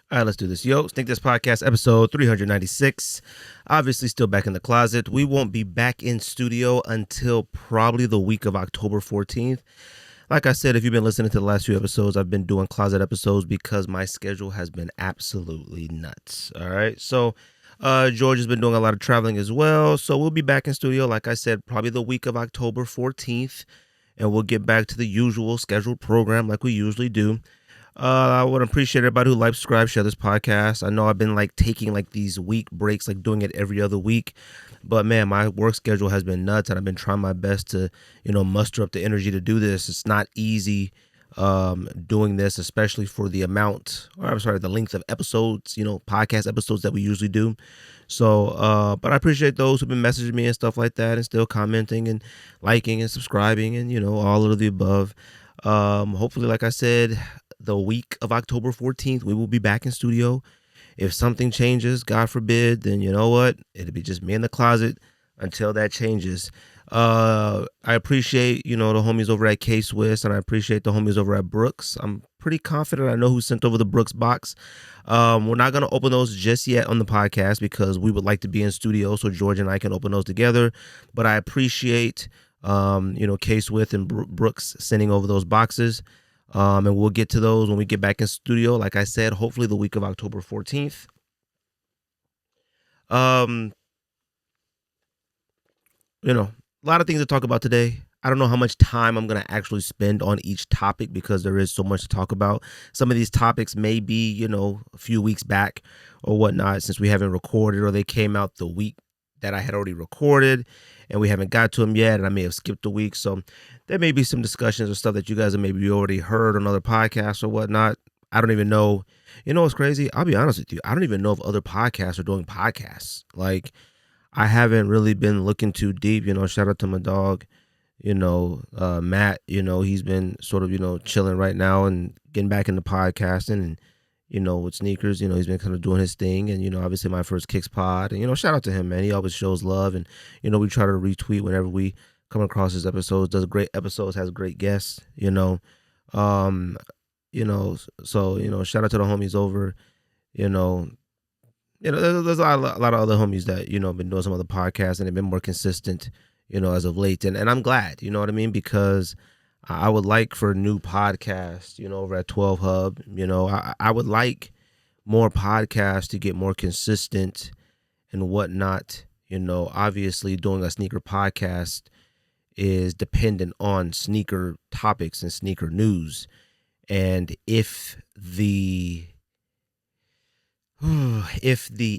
All right, let's do this. Yo, Think This Podcast, episode 396. Obviously, still back in the closet. We won't be back in studio until probably the week of October 14th. Like I said, if you've been listening to the last few episodes, I've been doing closet episodes because my schedule has been absolutely nuts. All right. So, George has been doing a lot of traveling as well. So, we'll be back in studio, like I said, probably the week of October 14th. And we'll get back to the usual scheduled program like we usually do. I would appreciate everybody who likes, subscribe, share this podcast. I know I've been taking these week breaks, doing it every other week. But man, my work schedule has been nuts and I've been trying my best to, muster up the energy to do this. It's not easy doing this, especially for the the length of episodes, podcast episodes that we usually do. So, but I appreciate those who've been messaging me and stuff like that and still commenting and liking and subscribing and, all of the above. Hopefully, like I said, the week of October 14th, we will be back in studio. If something changes, God forbid, then you know what? It'll be just me in the closet until that changes. I appreciate, the homies over at K-Swiss, and I appreciate the homies over at Brooks. I'm pretty confident I know who sent over the Brooks box. We're not going to open those just yet on the podcast because we would like to be in studio so George and I can open those together. But I appreciate, K-Swiss and Brooks sending over those boxes. And we'll get to those when we get back in studio. Like I said, hopefully the week of October 14th. A lot of things to talk about today. I don't know how much time I'm going to actually spend on each topic because there is so much to talk about. Some of these topics may be, a few weeks back or whatnot since we haven't recorded, or they came out the week that I had already recorded and we haven't got to them yet, and I may have skipped a week. So there may be some discussions or stuff that you guys have maybe already heard on other podcasts or whatnot. I don't even know. You know what's crazy? I'll be honest with you. I don't even know if other podcasts are doing podcasts. I haven't really been looking too deep. Shout out to my dog, Matt. He's been sort of, chilling right now and getting back into podcasting and, with sneakers, he's been kind of doing his thing. And, obviously my first Kicks pod. And, shout out to him, man. He always shows love. And, we try to retweet whenever we come across his episodes, does great episodes, has great guests, so, shout out to the homies over, there's a lot of other homies that, been doing some other podcasts and they've been more consistent, as of late. And I'm glad, you know what I mean? Because I would like for new podcasts, over at 12 Hub, I would like more podcasts to get more consistent and whatnot. Obviously doing a sneaker podcast is dependent on sneaker topics and sneaker news. And if the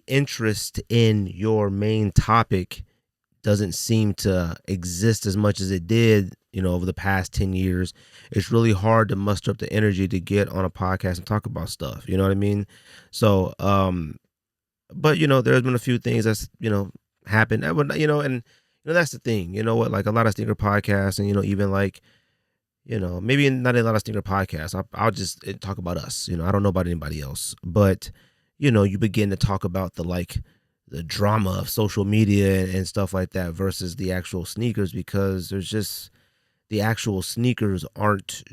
interest in your main topic doesn't seem to exist as much as it did, over the past 10 years, it's really hard to muster up the energy to get on a podcast and talk about stuff. You know what I mean? So, but, there's been a few things that's, happened, and that's the thing, a lot of sneaker podcasts and, even maybe not a lot of sneaker podcasts. I'll just talk about us. I don't know about anybody else, but, you begin to talk about the drama of social media and stuff like that versus the actual sneakers, because there's just the actual sneakers aren't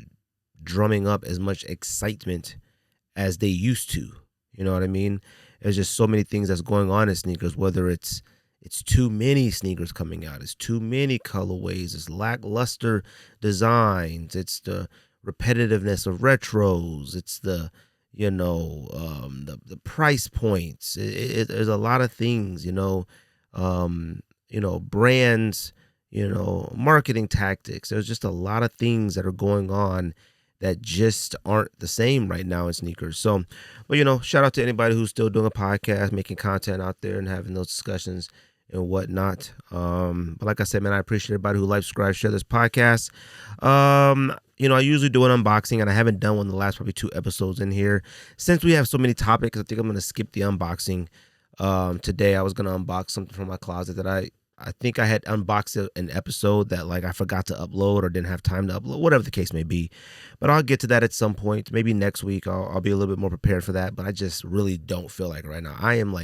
drumming up as much excitement as they used to. You know what I mean? There's just so many things that's going on in sneakers, whether it's too many sneakers coming out, it's too many colorways, it's lackluster designs, it's the repetitiveness of retros, it's the the price points. There's a lot of things, brands, marketing tactics. There's just a lot of things that are going on that just aren't the same right now in sneakers. So, but shout out to anybody who's still doing a podcast, making content out there and having those discussions and whatnot. But like I said, man, I appreciate everybody who likes, subscribe, share this podcast. I usually do an unboxing, and I haven't done one the last probably 2 episodes in here. Since we have so many topics, I think I'm going to skip the unboxing. Today I was going to unbox something from my closet that I think I had unboxed an episode that I forgot to upload or didn't have time to upload, whatever the case may be. But I'll get to that at some point. Maybe next week I'll be a little bit more prepared for that. But I just really don't feel like right now. I am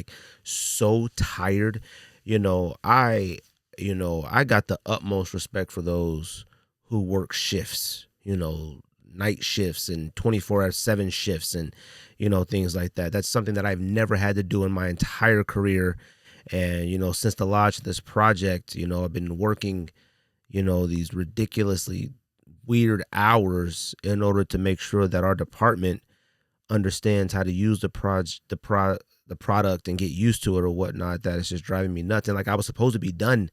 so tired. I got the utmost respect for those who work shifts, night shifts and 24/7 shifts and, things like that. That's something that I've never had to do in my entire career. And, since the launch of this project, I've been working, these ridiculously weird hours in order to make sure that our department understands how to use the product and get used to it or whatnot. That is just driving me nuts. And like, I was supposed to be done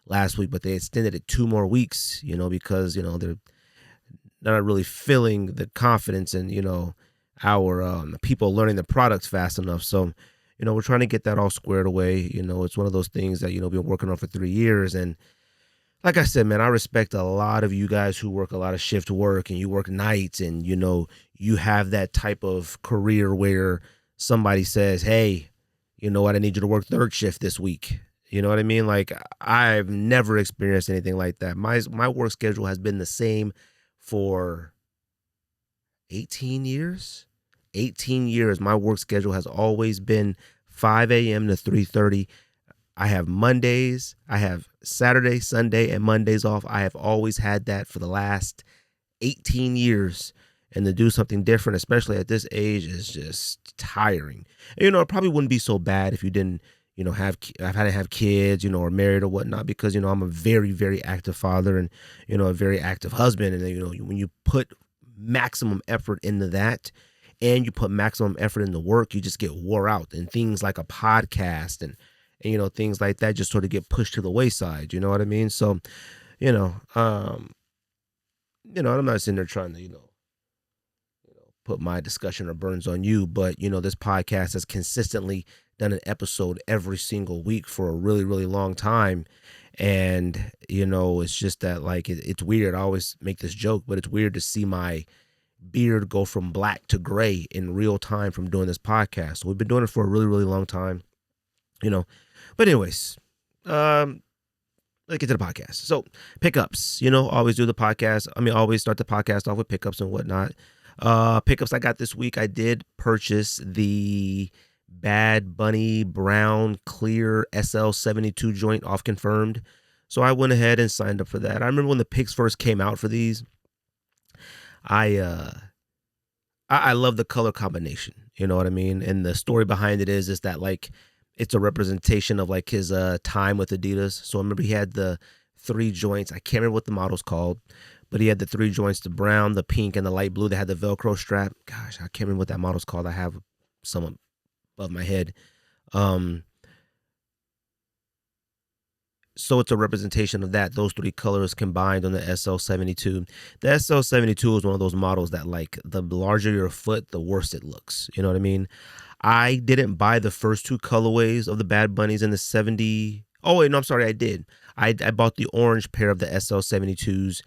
last week, but they extended it 2 more weeks, because, they're not really feeling the confidence in, our people learning the products fast enough. So, we're trying to get that all squared away. It's one of those things that, we've been working on for 3 years. And like I said, man, I respect a lot of you guys who work a lot of shift work and you work nights and, you have that type of career where somebody says, hey, you know what, I need you to work third shift this week. You know what I mean? Like, I've never experienced anything like that. My work schedule has been the same for 18 years. 18 years, my work schedule has always been 5 a.m. to 3:30. I have Mondays, I have Saturday, Sunday, and Mondays off. I have always had that for the last 18 years. And to do something different, especially at this age, is just tiring. And, it probably wouldn't be so bad if you didn't, I've had to have kids, or married or whatnot, because, I'm a very, very active father and, a very active husband. And, when you put maximum effort into that and you put maximum effort into work, you just get wore out. And things like a podcast and things like that just sort of get pushed to the wayside. You know what I mean? So, I'm not sitting there trying to, put my discussion or burns on you, but this podcast has consistently done an episode every single week for a really, really long time. And, it's just that, like, it's weird. I always make this joke, but it's weird to see my beard go from black to gray in real time from doing this podcast. So we've been doing it for a really, really long time, but anyways, let's get to the podcast. So pickups, always do the podcast. Always start the podcast off with pickups and whatnot. Pickups I got this week. I did purchase the Bad Bunny Brown Clear SL72 joint off Confirmed. So I went ahead and signed up for that. I remember when the pics first came out for these. I love the color combination. You know what I mean? And the story behind it is that, like, it's a representation of, like, his time with Adidas. So I remember he had the 3 joints. I can't remember what the model's called, but he had the 3 joints, the brown, the pink, and the light blue that had the Velcro strap. Gosh, I can't remember what that model's called. I have some above my head. So it's a representation of that, those 3 colors combined on the SL72. The SL72 is one of those models that, like, the larger your foot, the worse it looks. You know what I mean? I didn't buy the first 2 colorways of the Bad Bunnies in the 70. Oh, wait, no, I'm sorry, I did. I bought the orange pair of the SL72s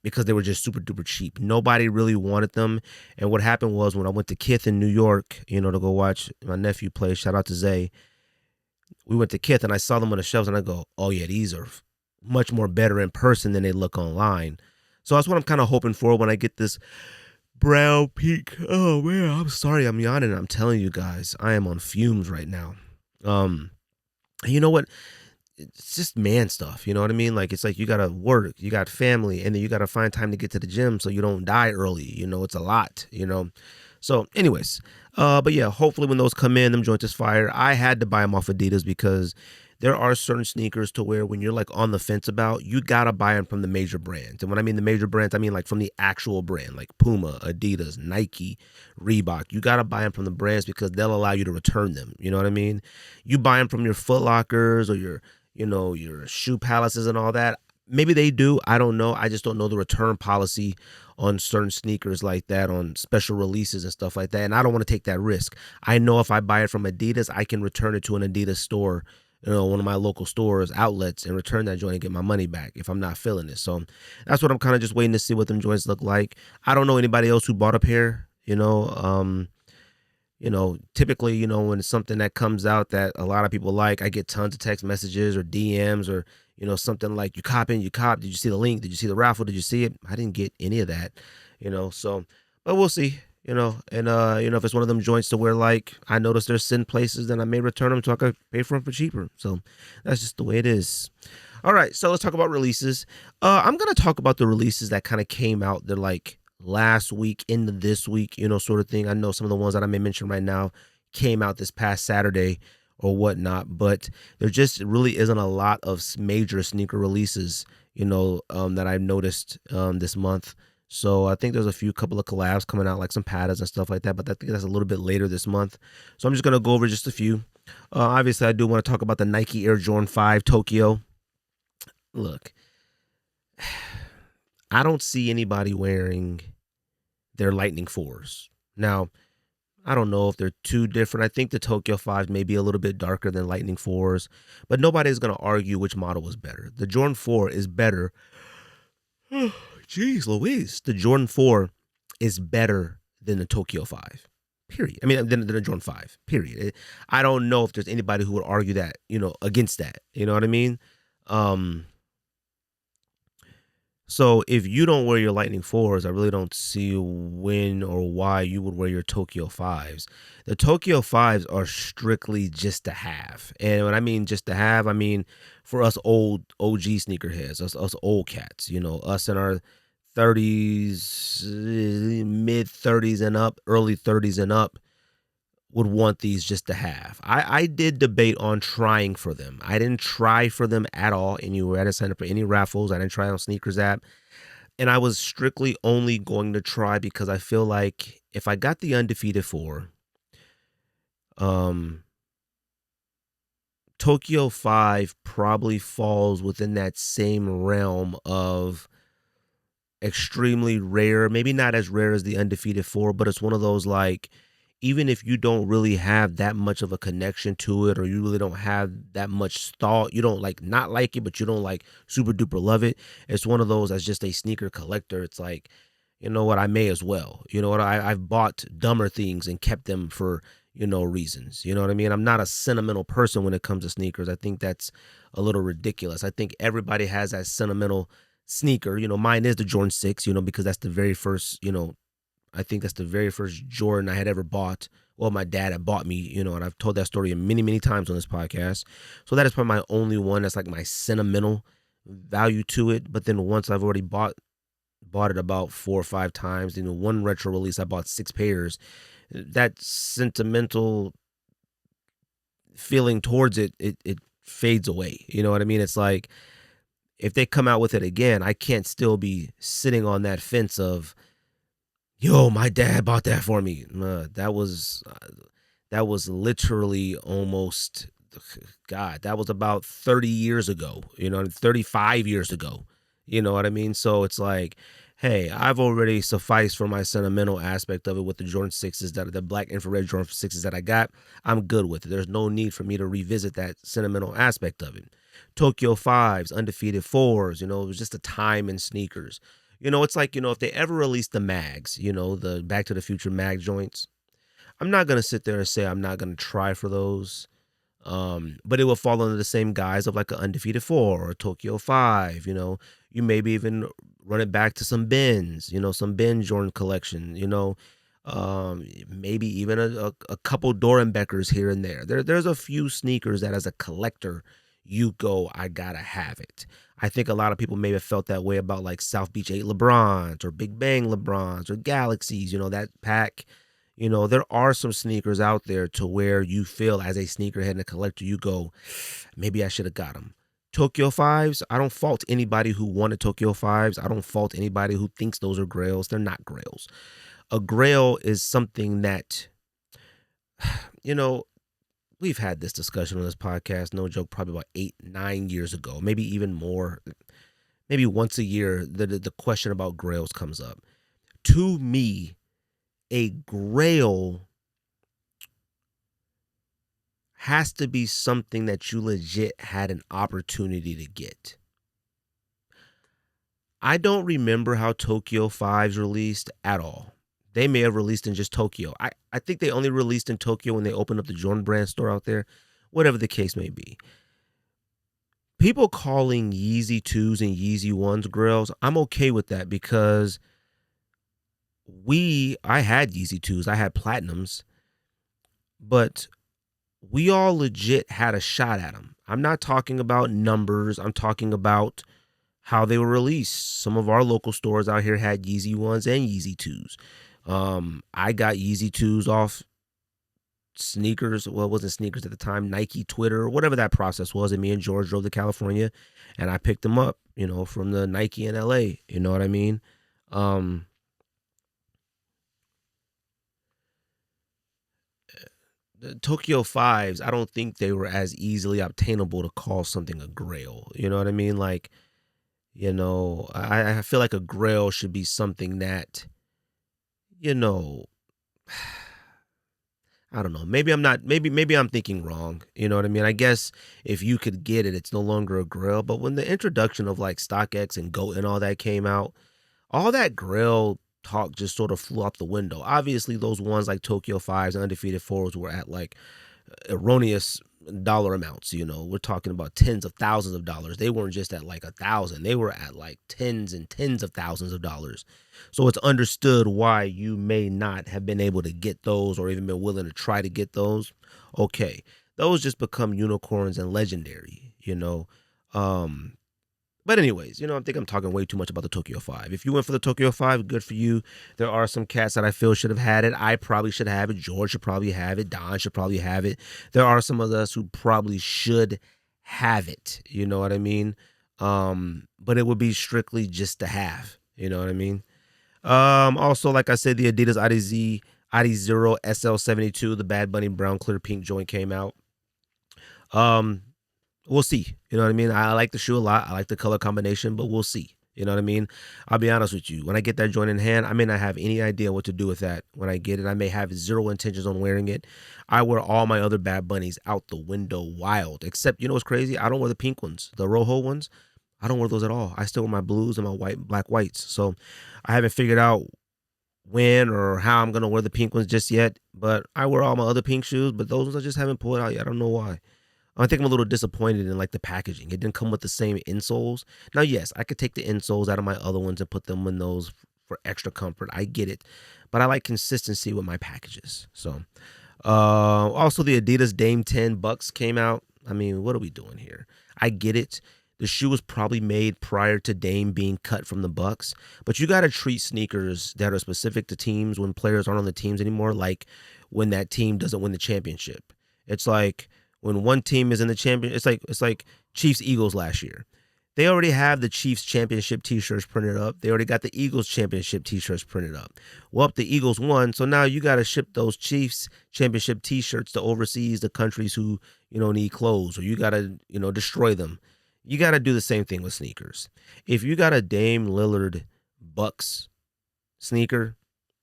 because they were just super duper cheap. Nobody really wanted them. And what happened was, when I went to Kith in New York, to go watch my nephew play, shout out to Zay, we went to Kith and I saw them on the shelves and I go, oh yeah, these are much more better in person than they look online. So that's what I'm kind of hoping for when I get this brown pink. Oh man, I'm sorry, I'm yawning. I'm telling you guys, I am on fumes right now. You know what? It's just man stuff. You know what I mean? Like, it's like you got to work, you got family, and then you got to find time to get to the gym so you don't die early. It's a lot, So anyways, but yeah, hopefully when those come in, them joints is fire. I had to buy them off Adidas because there are certain sneakers to where when you're, like, on the fence about, you got to buy them from the major brands. And when I mean the major brands, I mean, like, from the actual brand, like Puma, Adidas, Nike, Reebok. You got to buy them from the brands because they'll allow you to return them. You know what I mean? You buy them from your Foot Lockers or your Shoe Palaces and all that. Maybe they do. I don't know. I just don't know the return policy on certain sneakers like that, on special releases and stuff like that. And I don't want to take that risk. I know if I buy it from Adidas, I can return it to an Adidas store, one of my local stores, outlets, and return that joint and get my money back if I'm not feeling it. So that's what I'm kind of just waiting to see what them joints look like. I don't know anybody else who bought a pair, typically, when it's something that comes out that a lot of people like, I get tons of text messages or DMs or, something like, you cop. Did you see the link? Did you see the raffle? Did you see it? I didn't get any of that, so, but we'll see, and, if it's one of them joints to where, like, I notice they're sitting places, then I may return them so I could pay for them for cheaper. So that's just the way it is. All right. So let's talk about releases. I'm going to talk about the releases that kind of came out. They're like last week into this week, sort of thing. I know some of the ones that I may mention right now came out this past Saturday or whatnot, but there just really isn't a lot of major sneaker releases, that I've noticed this month. So I think there's a couple of collabs coming out, like some patterns and stuff like that, but I think that's a little bit later this month. So I'm just going to go over just a few. Obviously, I do want to talk about the Nike Air Jordan 5 Tokyo. Look, I don't see anybody wearing their Lightning 4s. Now, I don't know if they're too different. I think the Tokyo 5s may be a little bit darker than Lightning 4s, but nobody's going to argue which model was better. The Jordan 4 is better. Jeez Louise. The Jordan 4 is better than the Tokyo 5. Period. I mean, than the Jordan 5. Period. I don't know if there's anybody who would argue that, against that. You know what I mean? So if you don't wear your Lightning 4s, I really don't see when or why you would wear your Tokyo 5s. The Tokyo 5s are strictly just to have. And when I mean just to have, I mean for us old OG sneakerheads, us old cats, us in our 30s, mid 30s and up, early 30s and up would want these just to have. I did debate on trying for them. I didn't try for them at all anywhere. I didn't sign up for any raffles. I didn't try on Sneakers app. And I was strictly only going to try because I feel like if I got the Undefeated 4, Tokyo 5 probably falls within that same realm of extremely rare, maybe not as rare as the Undefeated 4, but it's one of those like, even if you don't really have that much of a connection to it, or you really don't have that much thought, you don't like not like it, but you don't like super duper love it. It's one of those as just a sneaker collector. It's like, you know what, I may as well. You know what, I've bought dumber things and kept them for, reasons. You know what I mean? I'm not a sentimental person when it comes to sneakers. I think that's a little ridiculous. I think everybody has that sentimental sneaker. Mine is the Jordan 6, because that's the very first, I think that's the very first Jordan I had ever bought. Well, my dad had bought me, and I've told that story many, many times on this podcast. So that is probably my only one that's like my sentimental value to it. But then once I've already bought it about 4 or 5 times, one retro release, I bought 6 pairs. That sentimental feeling towards it fades away. You know what I mean? It's like if they come out with it again, I can't still be sitting on that fence of, yo, my dad bought that for me. That was literally almost, God, that was about 30 years ago, 35 years ago. You know what I mean? So it's like, hey, I've already sufficed for my sentimental aspect of it with the Jordan 6s, the black infrared Jordan 6s that I got. I'm good with it. There's no need for me to revisit that sentimental aspect of it. Tokyo 5s, Undefeated 4s, it was just a time in sneakers. It's like, if they ever release the mags, the Back to the Future mag joints, I'm not going to sit there and say I'm not going to try for those. But it will fall under the same guise of like an Undefeated 4 or a Tokyo 5, you maybe even run it back to some bins, some bin Jordan collection, maybe even a couple Dorenbeckers here and there. There's a few sneakers that as a collector, you go, I gotta have it. I think a lot of people may have felt that way about like South Beach 8 LeBrons or Big Bang LeBrons or Galaxies, that pack. There are some sneakers out there to where you feel as a sneakerhead and a collector, you go, maybe I should have got them. Tokyo 5s, I don't fault anybody who wanted Tokyo 5s. I don't fault anybody who thinks those are grails. They're not grails. A grail is something that, we've had this discussion on this podcast, no joke, probably about 8-9 years ago, maybe even more. Maybe once a year, the question about grails comes up. To me, a grail has to be something that you legit had an opportunity to get. I don't remember how Tokyo 5s released at all. They may have released in just Tokyo. I think they only released in Tokyo when they opened up the Jordan brand store out there, whatever the case may be. People calling Yeezy 2s and Yeezy 1s grails, I'm okay with that because I had Yeezy 2s, I had Platinums, but we all legit had a shot at them. I'm not talking about numbers. I'm talking about how they were released. Some of our local stores out here had Yeezy 1s and Yeezy 2s. I got Yeezy 2s off sneakers. Well, it wasn't sneakers at the time, Nike, Twitter, whatever that process was. And me and George drove to California and I picked them up, from the Nike in LA. You know what I mean? The Tokyo Fives, I don't think they were as easily obtainable to call something a grail. You know what I mean? Like, I feel like a grail should be something that, you know, I don't know. Maybe I'm not. Maybe I'm thinking wrong. You know what I mean? I guess if you could get it, it's no longer a grail. But when the introduction of like StockX and Goat and all that came out, all that grail talk just sort of flew out the window. Obviously, those ones like Tokyo Fives and Undefeated Fours were at like erroneous dollar amounts. We're talking about tens of thousands of dollars. They weren't just at like 1,000. They were at like tens and tens of thousands of dollars. So it's understood why you may not have been able to get those or even been willing to try to get those. Okay. Those just become unicorns and legendary. But anyways, I think I'm talking way too much about the Tokyo 5. If you went for the Tokyo 5, good for you. There are some cats that I feel should have had it. I probably should have it. George should probably have it. Don should probably have it. There are some of us who probably should have it. You know what I mean? But it would be strictly just to have. You know what I mean? Also, like I said, the Adidas Adizero SL72, the Bad Bunny brown clear pink joint came out. We'll see. You know what I mean? I like the shoe a lot. I like the color combination, but we'll see. You know what I mean? I'll be honest with you. When I get that joint in hand, I may not have any idea what to do with that when I get it. I may have zero intentions on wearing it. I wear all my other Bad Bunnies out the window wild, except, what's crazy? I don't wear the pink ones, the Rojo ones. I don't wear those at all. I still wear my blues and my black whites. So I haven't figured out when or how I'm going to wear the pink ones just yet, but I wear all my other pink shoes, but those ones I just haven't pulled out yet. I don't know why. I think I'm a little disappointed in like the packaging. It didn't come with the same insoles. Now, yes, I could take the insoles out of my other ones and put them in those for extra comfort. I get it, but I like consistency with my packages. So, also the Adidas Dame 10 Bucks came out. I mean, what are we doing here? I get it. The shoe was probably made prior to Dame being cut from the Bucks, but you got to treat sneakers that are specific to teams when players aren't on the teams anymore, like when that team doesn't win the championship. It's like when one team is in the champion, it's like Chiefs Eagles last year. They already have the Chiefs championship t-shirts printed up. They already got the Eagles championship t-shirts printed up. Well, the Eagles won, so now you got to ship those Chiefs championship t-shirts to overseas, the countries who, need clothes, or you got to, destroy them. You got to do the same thing with sneakers. If you got a Dame Lillard Bucks sneaker,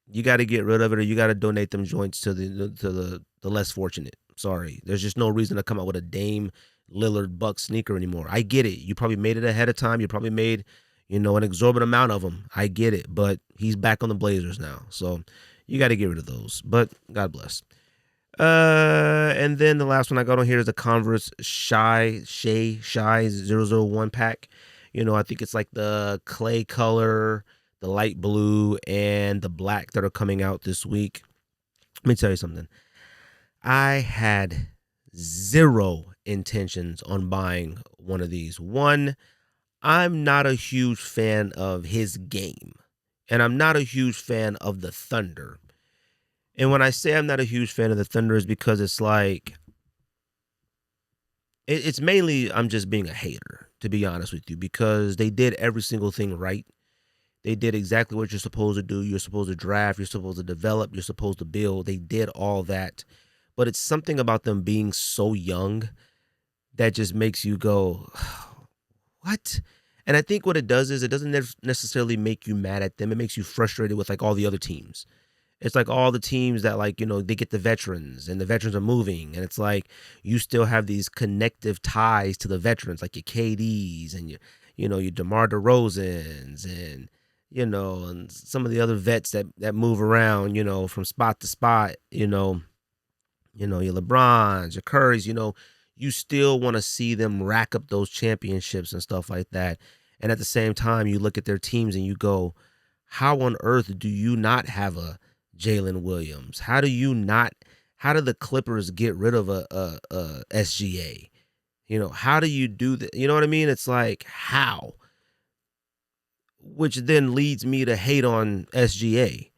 you got to get rid of it, or you got to donate them joints to the less fortunate. Sorry, there's just no reason to come out with a Dame Lillard Bucks sneaker anymore. I get it. You probably made it ahead of time. You probably made, an exorbitant amount of them. I get it, but he's back on the Blazers now, so you got to get rid of those. But God bless. And then the last one I got on here is the Converse Shy 001 pack. I think it's like the clay color, the light blue, and the black that are coming out this week. Let me tell you something. I had zero intentions on buying one of these. One, I'm not a huge fan of his game, and I'm not a huge fan of the Thunder. And when I say I'm not a huge fan of the Thunder is because it's like, it's mainly I'm just being a hater, to be honest with you, because they did every single thing right. They did exactly what you're supposed to do. You're supposed to draft. You're supposed to develop. You're supposed to build. They did all that. But it's something about them being so young that just makes you go, what? And I think what it does is it doesn't necessarily make you mad at them. It makes you frustrated with like all the other teams. It's like all the teams that like, they get the veterans and the veterans are moving. And it's like you still have these connective ties to the veterans, like your KDs and your DeMar DeRozans and, and some of the other vets that move around, from spot to spot, your LeBrons, your Currys, you still want to see them rack up those championships and stuff like that. And at the same time, you look at their teams and you go, how on earth do you not have a Jalen Williams? How do the Clippers get rid of a SGA? How do you do that? You know what I mean? It's like, how? which then leads me to hate on SGA.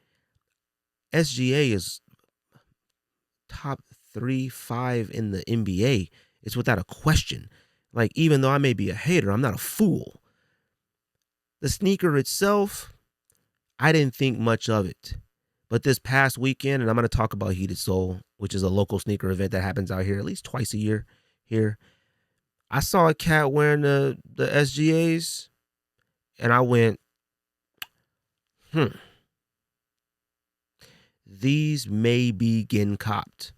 SGA is top 3-5 in the NBA. It's without a question. Like, even though I may be a hater, I'm not a fool. The sneaker itself, I didn't think much of it. But this past weekend, and I'm going to talk about Heated Soul, which is a local sneaker event that happens out here at least twice a year here. I saw a cat wearing the SGAs, and I went, these may be getting copped.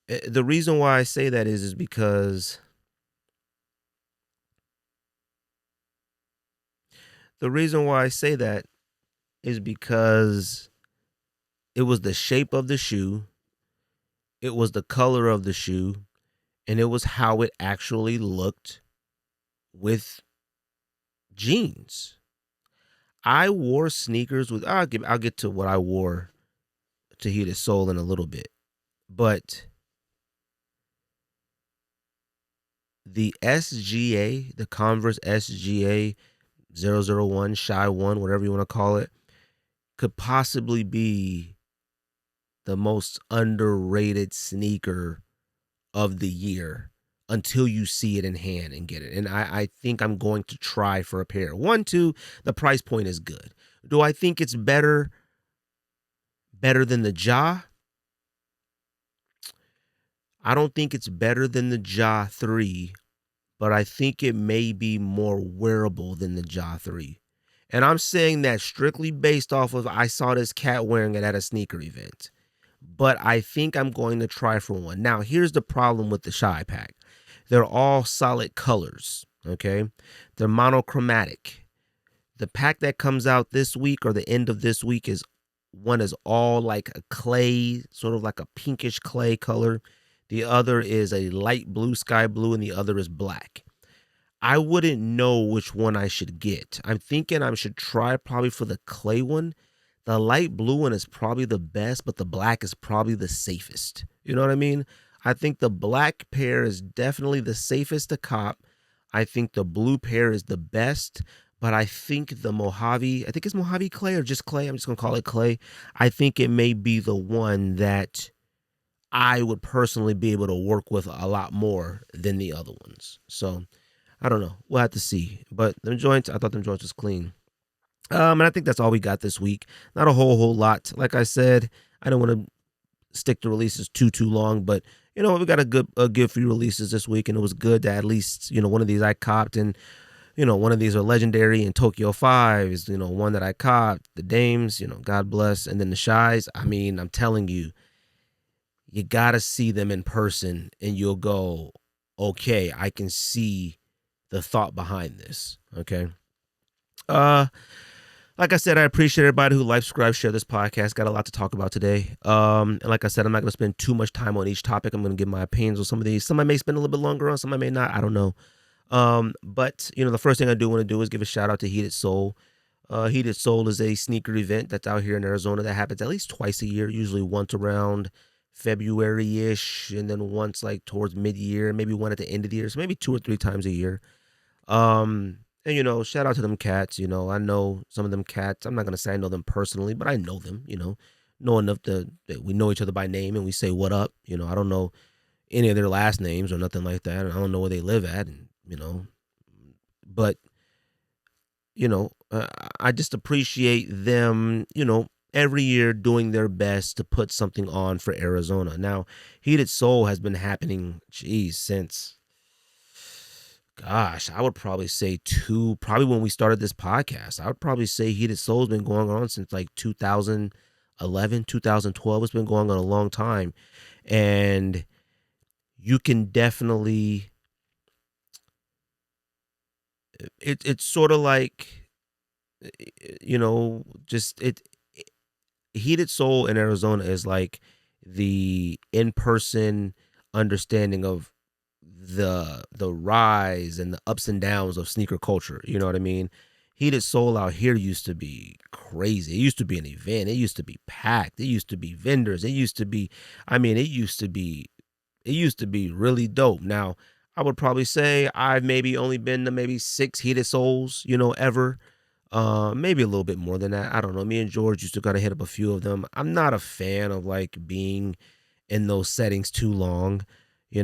The reason why I say that is because it was the shape of the shoe, it was the color of the shoe, and it was how it actually looked with jeans. I wore sneakers with, I'll get to what I wore to Heated Soul in a little bit, but the SGA, the Converse SGA 001, Shy 1, whatever you want to call it, could possibly be the most underrated sneaker of the year until you see it in hand and get it. And I think I'm going to try for a pair. 1, 2, the price point is good. Do I think it's better than the Ja? I don't think it's better than the Ja 3, but I think it may be more wearable than the Ja 3. And I'm saying that strictly based off of I saw this cat wearing it at a sneaker event. But I think I'm going to try for one. Now, here's the problem with the Shy Pack. They're all solid colors, okay? They're monochromatic. The pack that comes out this week or the end of this week is all like a clay, sort of like a pinkish clay color. The other is a light blue, sky blue, and the other is black. I wouldn't know which one I should get. I'm thinking I should try probably for the clay one. The light blue one is probably the best, but the black is probably the safest. You know what I mean? I think the black pair is definitely the safest to cop. I think the blue pair is the best, but I think the Mojave, I think it's Mojave clay or just clay. I'm just going to call it clay. I think it may be the one that I would personally be able to work with a lot more than the other ones. So I don't know. We'll have to see. But them joints, I thought them joints was clean. And I think that's all we got this week. Not a whole lot. Like I said, I don't want to stick to releases too long, but you know, we got a good few releases this week, and it was good that at least, you know, one of these I copped, and you know, one of these are legendary, and Tokyo 5 is, you know, one that I copped. The Dames, you know, God bless, and then the Shies. I mean, I'm telling you, you gotta see them in person, and you'll go, okay, I can see the thought behind this. Okay. Like I said, I appreciate everybody who likes, subscribe, share this podcast. Got a lot to talk about today. And like I said, I'm not going to spend too much time on each topic. I'm going to give my opinions on some of these. Some I may spend a little bit longer on, some I may not. I don't know. But, you know, the first thing I do want to do is give a shout out to Heated Soul. Heated Soul is a sneaker event that's out here in Arizona that happens at least twice a year, usually once around February-ish, and then once like towards mid-year, maybe one at the end of the year. So maybe 2 or 3 times a year. And, you know, shout out to them cats. You know, I know some of them cats. I'm not going to say I know them personally, but I know them, you know enough that we know each other by name and we say, what up? You know, I don't know any of their last names or nothing like that. And I don't know where they live at, and, you know, but, you know, I just appreciate them, you know, every year doing their best to put something on for Arizona. Now, Heated Soul has been happening, since, gosh, I would probably say probably when we started this podcast. I would probably say Heated Soul's been going on since like 2011, 2012. It's been going on a long time. And you can definitely, it's sort of like, you know, just Heated Soul in Arizona is like the in-person understanding of the rise and the ups and downs of sneaker culture. You know what I mean? Heated Soul out here used to be crazy. It used to be an event. It used to be packed. It used to be vendors. It used to be really dope. Now, I would probably say I've maybe only been to maybe 6 heated soles, ever. Maybe a little bit more than that. I don't know. Me and George used to kind of hit up a few of them. I'm not a fan of like being in those settings too long. I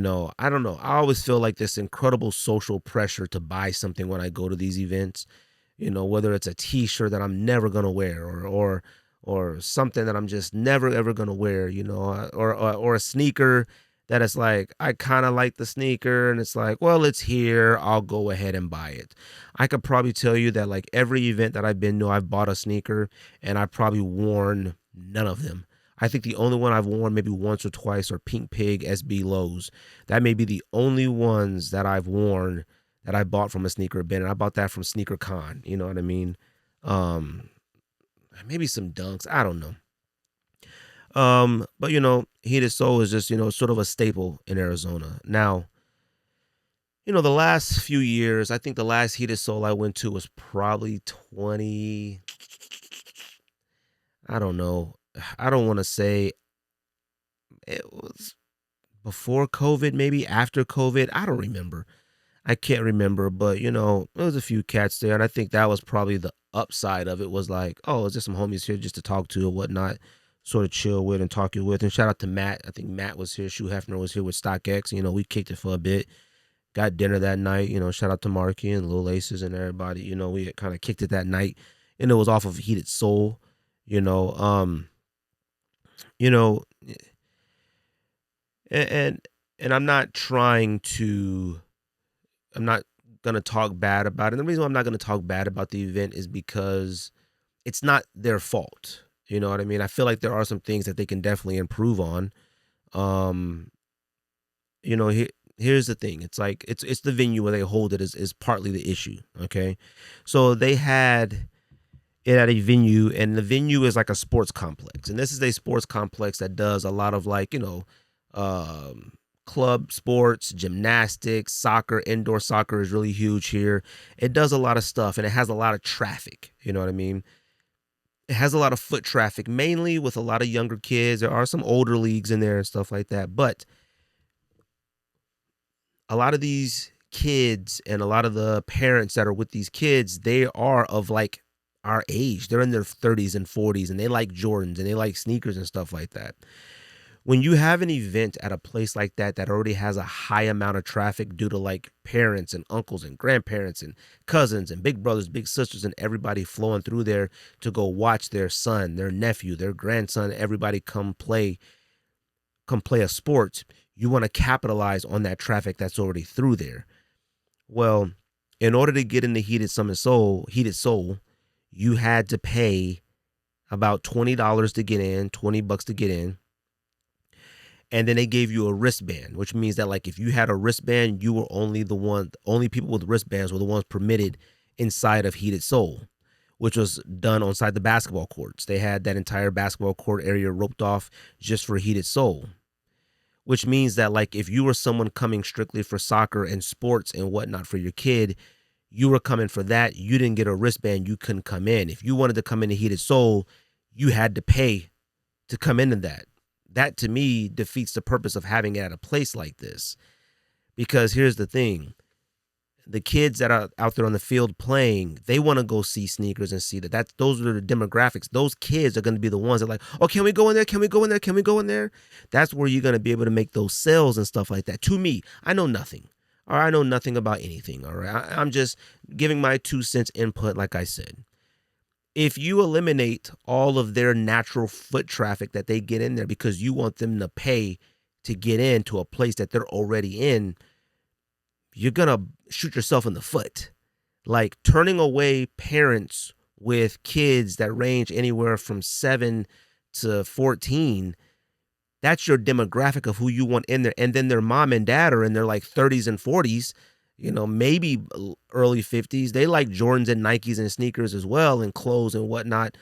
don't know. I always feel like this incredible social pressure to buy something when I go to these events. Whether it's a t-shirt that I'm never gonna wear or something that I'm just never ever gonna wear, or a sneaker that it's like I kind of like the sneaker and it's like, well, it's here, I'll go ahead and buy it. I could probably tell you that like every event that I've been to, I've bought a sneaker and I've probably worn none of them. I think the only one I've worn maybe once or twice are Pink Pig SB Lows. That may be the only ones that I've worn that I bought from a sneaker bin. And I bought that from Sneaker Con. You know what I mean? Um, Maybe some Dunks. I don't know. But heated sole is just, sort of a staple in Arizona. Now, the last few years, I think the last heated sole I went to was probably 20. I don't know. I don't want to say it was before COVID, maybe after COVID. I don't remember. I can't remember, but there was a few cats there, and I think that was probably the upside of it was like, oh, is there some homies here just to talk to or whatnot, sort of chill with and talk it with. And shout out to Matt. I think Matt was here. Shu Hefner was here with StockX. We kicked it for a bit. Got dinner that night. Shout out to Marky and Lil Aces and everybody. We kind of kicked it that night, and it was off of Heated Soul. You know, um, you know, and and I'm not trying to. I'm not gonna talk bad about it. And the reason why I'm not gonna talk bad about the event is because it's not their fault. You know what I mean? I feel like there are some things that they can definitely improve on. Um, here's the thing. It's like it's the venue where they hold it is partly the issue. Okay, so they had it at a venue, and the venue is like a sports complex, and this is a sports complex that does a lot of like um, club sports, gymnastics, soccer. Indoor soccer is really huge here. It does a lot of stuff, and it has a lot of traffic. You know what I mean? It has a lot of foot traffic, mainly with a lot of younger kids. There are some older leagues in there and stuff like that, but a lot of these kids and a lot of the parents that are with these kids, they are of like our age. They're in their 30s and 40s, and they like Jordans and they like sneakers and stuff like that. When you have an event at a place like that that already has a high amount of traffic due to like parents and uncles and grandparents and cousins and big brothers, big sisters, and everybody flowing through there to go watch their son, their nephew, their grandson, everybody come play a sport, you want to capitalize on that traffic that's already through there. Well, in order to get into Heated Soul, you had to pay about $20 to get in, $20 to get in. And then they gave you a wristband, which means that like if you had a wristband, you were only people with wristbands were the ones permitted inside of Heated Soul, which was done on side the basketball courts. They had that entire basketball court area roped off just for Heated Soul, which means that like if you were someone coming strictly for soccer and sports and whatnot for your kid, you were coming for that. You didn't get a wristband, you couldn't come in. If you wanted to come into Heated Soul, you had to pay to come into that. That to me defeats the purpose of having it at a place like this. Because here's the thing. The kids that are out there on the field playing, they want to go see sneakers and see that. Those are the demographics. Those kids are going to be the ones that are like, oh, can we go in there? Can we go in there? Can we go in there? That's where you're going to be able to make those sales and stuff like that. To me, I know nothing. Or I know nothing about anything. All right. I'm just giving my 2 cents input, like I said. If you eliminate all of their natural foot traffic that they get in there because you want them to pay to get into a place that they're already in, you're going to shoot yourself in the foot. Like turning away parents with kids that range anywhere from 7 to 14, that's your demographic of who you want in there. And then their mom and dad are in their like 30s and 40s, maybe early 50s. They like Jordans and Nikes and sneakers as well and clothes and whatnot.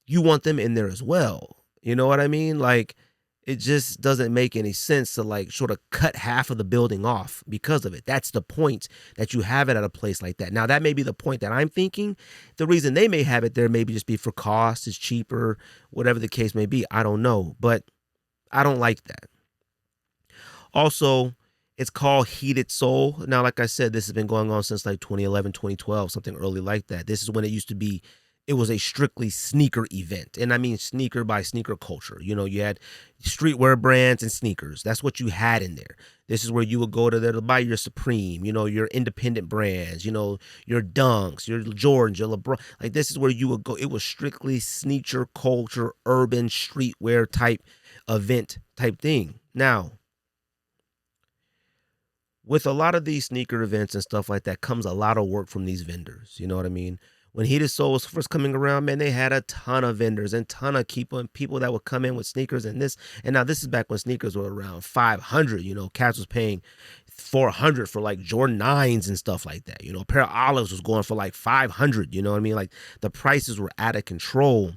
You want them in there as well. You know what I mean? Like, it just doesn't make any sense to like sort of cut half of the building off because of it. That's the point that you have it at a place like that. Now, that may be the point that I'm thinking. The reason they may have it there maybe just be for cost, it's cheaper, whatever the case may be. I don't know, but I don't like that. Also, It's called Heated Soul. Now, like I said, this has been going on since like 2011, 2012, something early like that. This is when it used to be, it was a strictly sneaker event. And I mean sneaker by sneaker culture. You know, you had streetwear brands and sneakers. That's what you had in there. This is where you would go to there to buy your Supreme, you know, your independent brands, you know, your Dunks, your Jordans, your LeBron. Like, this is where you would go. It was strictly sneaker culture, urban streetwear type event type thing. Now, with a lot of these sneaker events and stuff like that comes a lot of work from these vendors. You know what I mean? When Heated Soul was first coming around, man, they had a ton of vendors and ton of people that would come in with sneakers and this. And now this is back when sneakers were around 500. You know, Cats was paying 400 for like Jordan 9s and stuff like that. You know, a pair of Olives was going for like 500. You know what I mean? Like, the prices were out of control.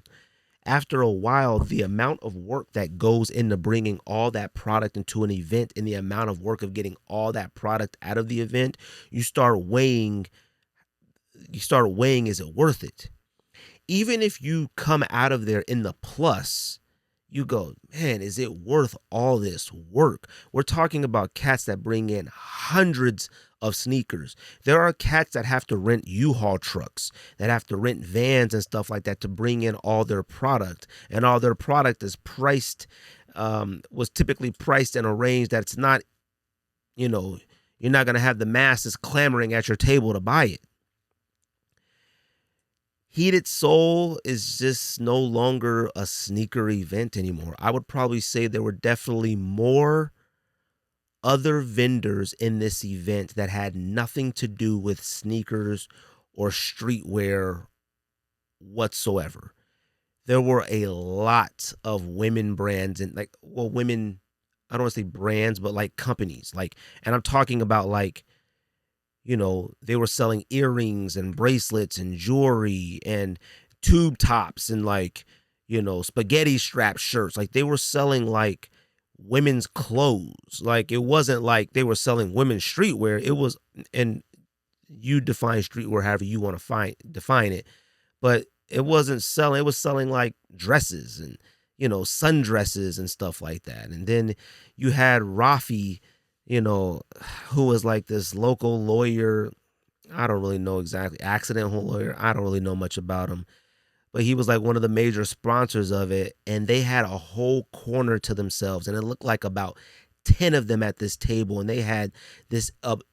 After a while, the amount of work that goes into bringing all that product into an event and the amount of work of getting all that product out of the event, you start weighing, is it worth it? Even if you come out of there in the plus, you go, man, is it worth all this work? We're talking about cats that bring in hundreds of sneakers. There are cats that have to rent U-Haul trucks, that have to rent vans and stuff like that to bring in all their product. And all their product is priced, was typically priced in a range that's not, you know, you're not going to have the masses clamoring at your table to buy it. Heated Soul is just no longer a sneaker event anymore. I would probably say there were definitely more other vendors in this event that had nothing to do with sneakers or streetwear whatsoever. There were a lot of women brands and women, I don't want to say brands, but like companies. And I'm talking about like, you know, they were selling earrings and bracelets and jewelry and tube tops and like, you know, spaghetti strap shirts. Like, they were selling like women's clothes. Like, it wasn't like they were selling women's streetwear. It was, and you define streetwear however you want to define it, but it wasn't selling. It was selling like dresses and, you know, sundresses and stuff like that. And then you had Rafi, you know, who was like this local lawyer. I don't really know exactly. Accidental lawyer. I don't really know much about him. But he was like one of the major sponsors of it. And they had a whole corner to themselves. And it looked like about 10 of them at this table. And they had this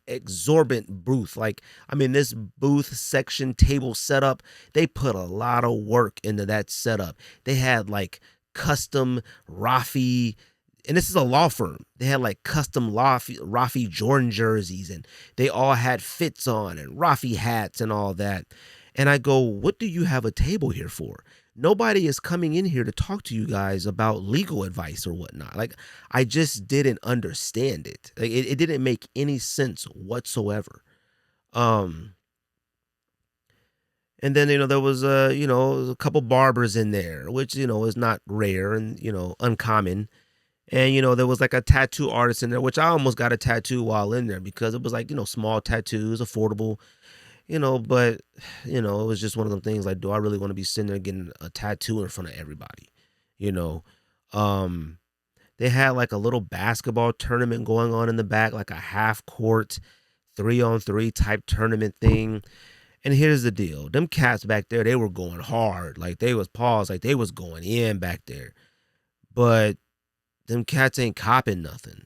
exorbitant booth. Like, I mean, this booth section table setup, they put a lot of work into that setup. They had like custom Rafi, and this is a law firm. They had like custom Rafi Jordan jerseys, and they all had fits on and Rafi hats and all that. And I go, what do you have a table here for? Nobody is coming in here to talk to you guys about legal advice or whatnot. Like, I just didn't understand it. Like, it didn't make any sense whatsoever. And then, you know, there was you know, a couple barbers in there, which, you know, is not rare and, you know, uncommon. And, you know, there was like a tattoo artist in there, which I almost got a tattoo while in there because it was like, you know, small tattoos, affordable, you know, but, you know, it was just one of them things like, do I really want to be sitting there getting a tattoo in front of everybody? You know, they had like a little basketball tournament going on in the back, like a half court 3-on-3 type tournament thing. And here's the deal. Them cats back there, they were going hard. Like, they was paused, like they was going in back there. But them cats ain't copping nothing.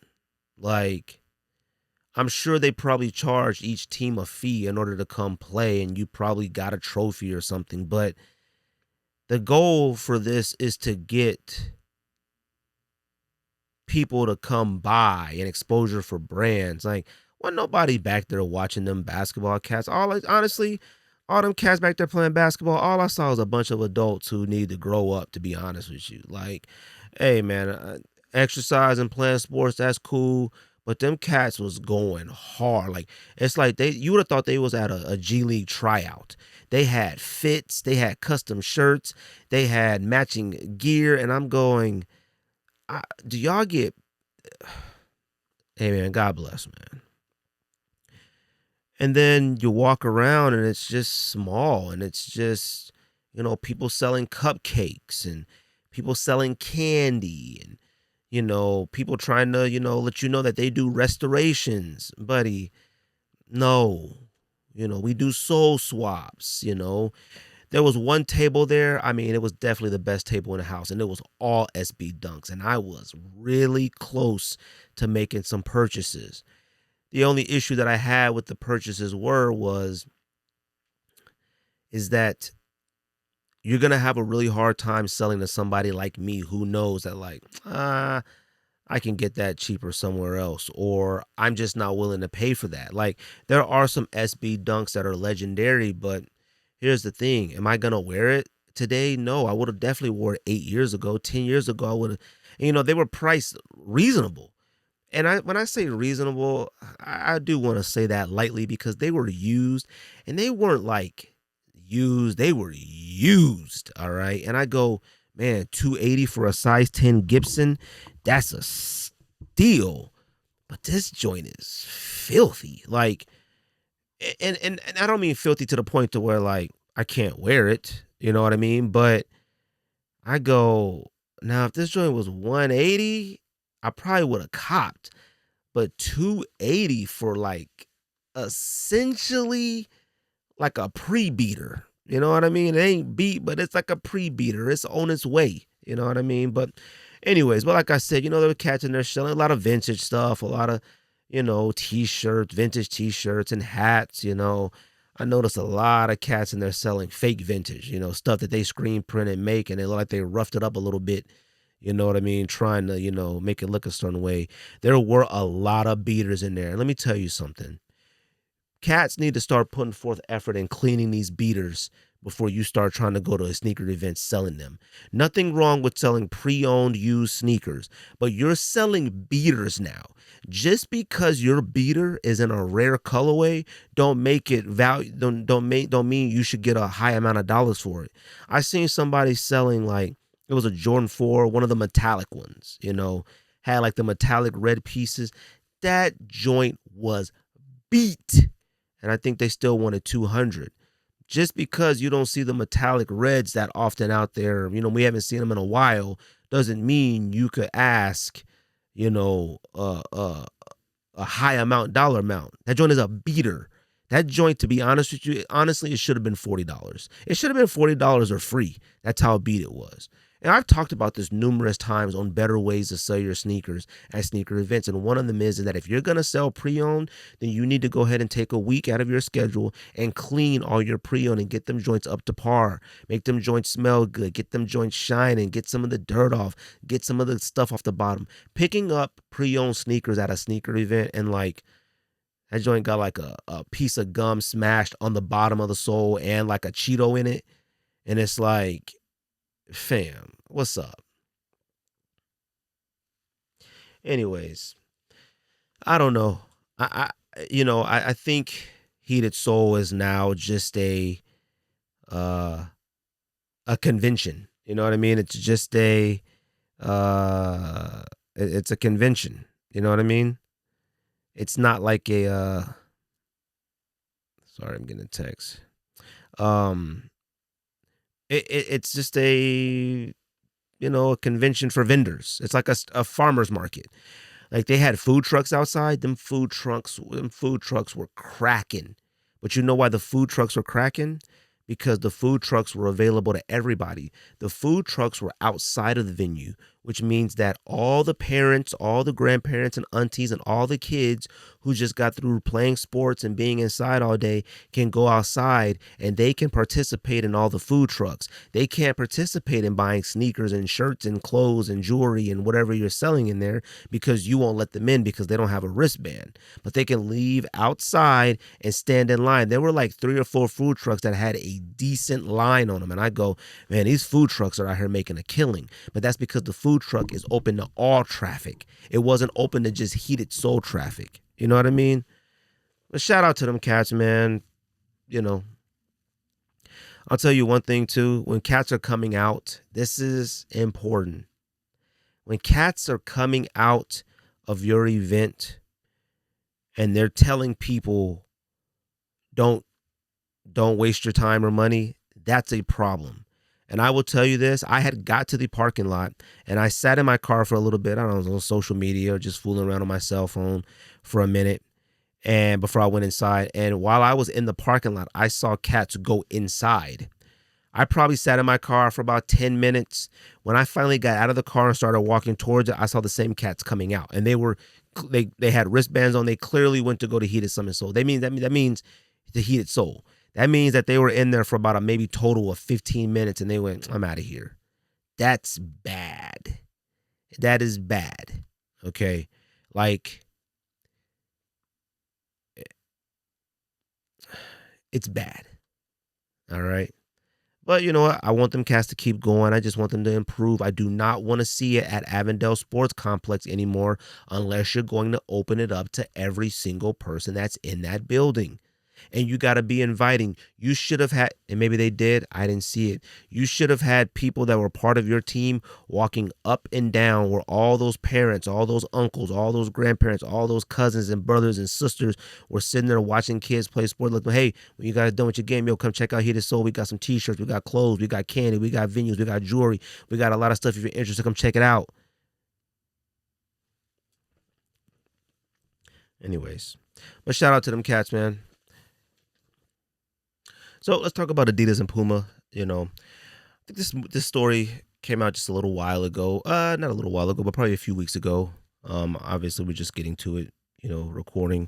Like, I'm sure they probably charged each team a fee in order to come play, and you probably got a trophy or something. But the goal for this is to get people to come by and exposure for brands. Like, well, nobody back there watching them basketball cats. Honestly, all them cats back there playing basketball, all I saw was a bunch of adults who need to grow up, to be honest with you. Like, hey, man, exercise and playing sports, that's cool. But them cats was going hard. Like, it's like you would have thought they was at a G League tryout. They had fits, they had custom shirts, they had matching gear, and I'm going, do y'all get, hey man, God bless, man. And then you walk around and it's just small, and it's just, you know, people selling cupcakes and people selling candy and, People trying to, let you know that they do restorations. Buddy, no. We do soul swaps. There was one table there. I mean, it was definitely the best table in the house, and it was all SB dunks. And I was really close to making some purchases. The only issue that I had with the purchases is that you're gonna have a really hard time selling to somebody like me who knows that, like, I can get that cheaper somewhere else, or I'm just not willing to pay for that. Like, there are some SB dunks that are legendary, but here's the thing: am I gonna wear it today? No, I would have definitely wore it 8 years ago, 10 years ago. I would have. They were priced reasonable. And when I say reasonable, I do want to say that lightly because they were used and they weren't like used, they were used. All right. And I go, man, 280 for a size 10 Gibson, that's a steal. But this joint is filthy. Like, and I don't mean filthy to the point to where like I can't wear it. You know what I mean? But I go, now if this joint was 180, I probably would have copped. But 280 for like essentially like a pre-beater. You know what I mean? It ain't beat, but it's like a pre-beater. It's on its way. You know what I mean? But anyways, but like I said, they were catching their selling a lot of vintage stuff, a lot of, t-shirts, vintage t-shirts and hats. I noticed a lot of cats in there selling fake vintage, stuff that they screen print and make, and they look like they roughed it up a little bit. You know what I mean? Trying to, make it look a certain way. There were a lot of beaters in there. And let me tell you something. Cats need to start putting forth effort in cleaning these beaters before you start trying to go to a sneaker event selling them. Nothing wrong with selling pre-owned used sneakers, but you're selling beaters now. Just because your beater is in a rare colorway, don't make it value. Don't mean you should get a high amount of dollars for it. I seen somebody selling like it was a Jordan 4, one of the metallic ones. Had like the metallic red pieces. That joint was beat, and I think they still wanted 200. Just because you don't see the metallic reds that often out there, we haven't seen them in a while, doesn't mean you could ask, a high dollar amount. That joint is a beater. That joint, to be honest with you, honestly, it should have been $40. It should have been $40 or free. That's how beat it was. And I've talked about this numerous times on better ways to sell your sneakers at sneaker events. And one of them is that if you're going to sell pre-owned, then you need to go ahead and take a week out of your schedule and clean all your pre-owned and get them joints up to par. Make them joints smell good. Get them joints shining. Get some of the dirt off. Get some of the stuff off the bottom. Picking up pre-owned sneakers at a sneaker event and like, that joint got like a piece of gum smashed on the bottom of the sole and like a Cheeto in it. And it's like, fam, what's up? Anyways, I don't know. I think Heated Soul is now just a convention. You know what I mean? It's just it's a convention. You know what I mean? It's not like sorry, I'm getting a text. It's just a convention for vendors. It's like a farmer's market. Like they had food trucks outside. Them food trucks were cracking. But you know why the food trucks were cracking? Because the food trucks were available to everybody. The food trucks were outside of the venue, which means that all the parents, all the grandparents and aunties and all the kids who just got through playing sports and being inside all day can go outside and they can participate in all the food trucks. They can't participate in buying sneakers and shirts and clothes and jewelry and whatever you're selling in there because you won't let them in because they don't have a wristband. But they can leave outside and stand in line. There were like 3 or 4 food trucks that had a decent line on them. And I go, man, these food trucks are out here making a killing. But that's because the food truck is open to all traffic. It wasn't open to just Heated Soul traffic. You know what I mean? But shout out to them cats, man. I'll tell you one thing too. When cats are coming out, this is important. When cats are coming out of your event and they're telling people don't waste your time or money, that's a problem. And I will tell you this, I had got to the parking lot and I sat in my car for a little bit. I don't know, I was on social media or just fooling around on my cell phone for a minute. And before I went inside, and while I was in the parking lot, I saw cats go inside. I probably sat in my car for about 10 minutes. When I finally got out of the car and started walking towards it, I saw the same cats coming out, and they had wristbands on. They clearly went to go to Heated Summit Soul. That means the Heated Soul. That means that they were in there for about a maybe total of 15 minutes, and they went, I'm out of here. That's bad. That is bad. Okay, like it's bad. All right. But you know what? I want them cats to keep going. I just want them to improve. I do not want to see it at Avondale Sports Complex anymore unless you're going to open it up to every single person that's in that building. And you got to be inviting. You should have had, and maybe they did, I didn't see it. You should have had people that were part of your team walking up and down where all those parents, all those uncles, all those grandparents, all those cousins and brothers and sisters were sitting there watching kids play sport. Like, hey, when you guys done with your game, yo, come check out Heated Soul. We got some t-shirts, we got clothes, we got candy, we got venues, we got jewelry, we got a lot of stuff. If you're interested, come check it out. Anyways, but shout out to them cats, man. So let's talk about Adidas and Puma. I think this story came out just a little while ago. Not a little while ago, but probably a few weeks ago. Obviously we're just getting to it, recording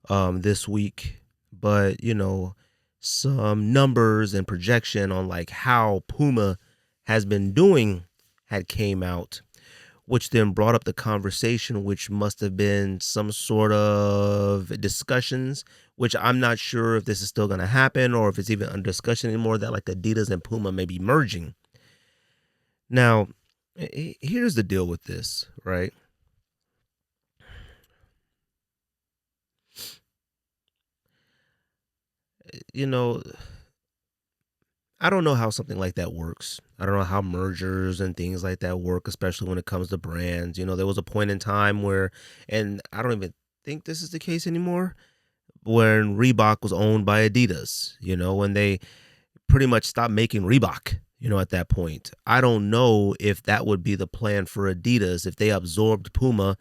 this week. But, some numbers and projection on like how Puma has been doing had came out, which then brought up the conversation, which must have been some sort of discussions, which I'm not sure if this is still going to happen or if it's even under discussion anymore, that like Adidas and Puma may be merging. Now, here's the deal with this, right? I don't know how something like that works. I don't know how mergers and things like that work, especially when it comes to brands. There was a point in time where, and I don't even think this is the case anymore, when Reebok was owned by Adidas, when they pretty much stopped making Reebok, at that point. I don't know if that would be the plan for Adidas if they absorbed Puma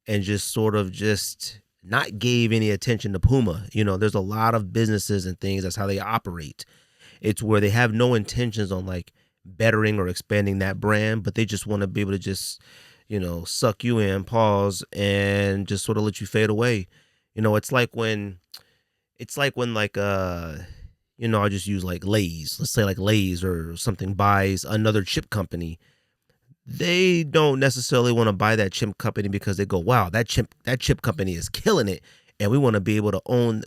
and just sort of just not gave any attention to Puma. There's a lot of businesses and things, that's how they operate. It's where they have no intentions on like bettering or expanding that brand, but they just want to be able to just, suck you in, pause, and just sort of let you fade away. I just use like Lay's. Let's say like Lay's or something buys another chip company. They don't necessarily want to buy that chip company because they go, wow, that chip company is killing it. And we want to be able to own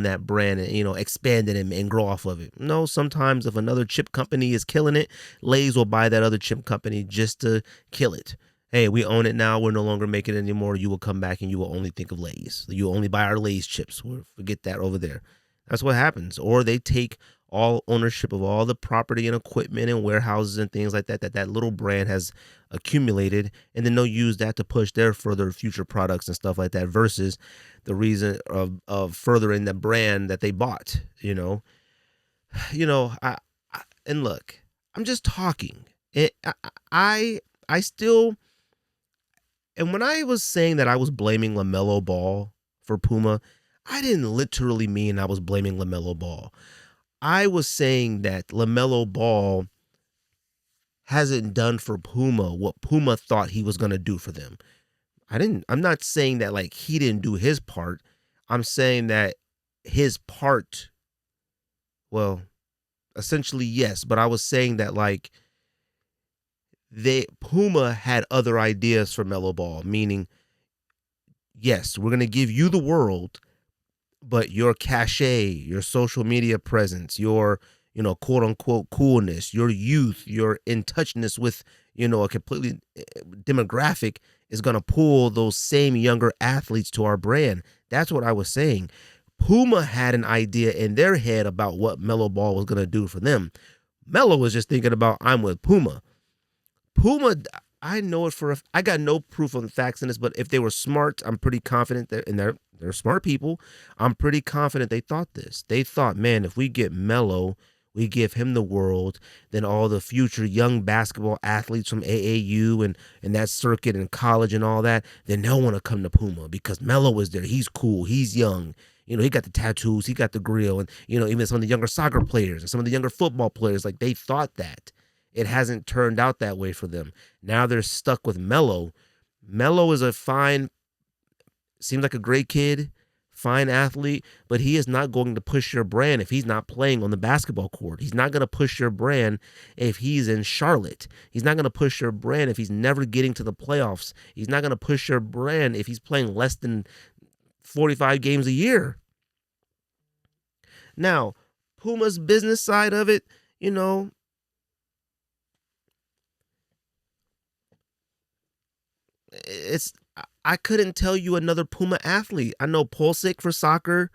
that brand and, expand it and grow off of it. No, sometimes if another chip company is killing it, Lay's will buy that other chip company just to kill it. Hey, we own it now. We're no longer making it anymore. You will come back and you will only think of Lay's. You will only buy our Lay's chips. We'll forget that over there. That's what happens. Or they take all ownership of all the property and equipment and warehouses and things like that little brand has accumulated, and then they'll use that to push their further future products and stuff like that versus the reason of furthering the brand that they bought. And look, I'm just talking. I still, and when I was saying that I was blaming LaMelo Ball for Puma, I didn't literally mean I was blaming LaMelo Ball. I was saying that LaMelo Ball hasn't done for Puma what Puma thought he was going to do for them. I'm not saying that like he didn't do his part. I'm saying that his part, well, essentially yes, but I was saying that like Puma had other ideas for Melo Ball, meaning yes, we're going to give you the world, but your cachet, your social media presence, your, quote unquote coolness, your youth, your in touchness with, a completely demographic is going to pull those same younger athletes to our brand. That's what I was saying. Puma had an idea in their head about what Melo Ball was going to do for them. Melo was just thinking about, I'm with Puma. Puma, I know it I got no proof on the facts in this, but if they were smart, I'm pretty confident that, and they're smart people, I'm pretty confident they thought this. They thought, man, if we get Melo, we give him the world, then all the future young basketball athletes from AAU and that circuit and college and all that, then they'll want to come to Puma because Melo is there. He's cool. He's young. He got the tattoos. He got the grill. And, even some of the younger soccer players and some of the younger football players, like they thought that. It hasn't turned out that way for them. Now they're stuck with Melo. Melo is seems like a great kid, fine athlete, but he is not going to push your brand if he's not playing on the basketball court. He's not going to push your brand if he's in Charlotte. He's not going to push your brand if he's never getting to the playoffs. He's not going to push your brand if he's playing less than 45 games a year. Now, Puma's business side of it, I couldn't tell you another Puma athlete. I know Pulisic for soccer.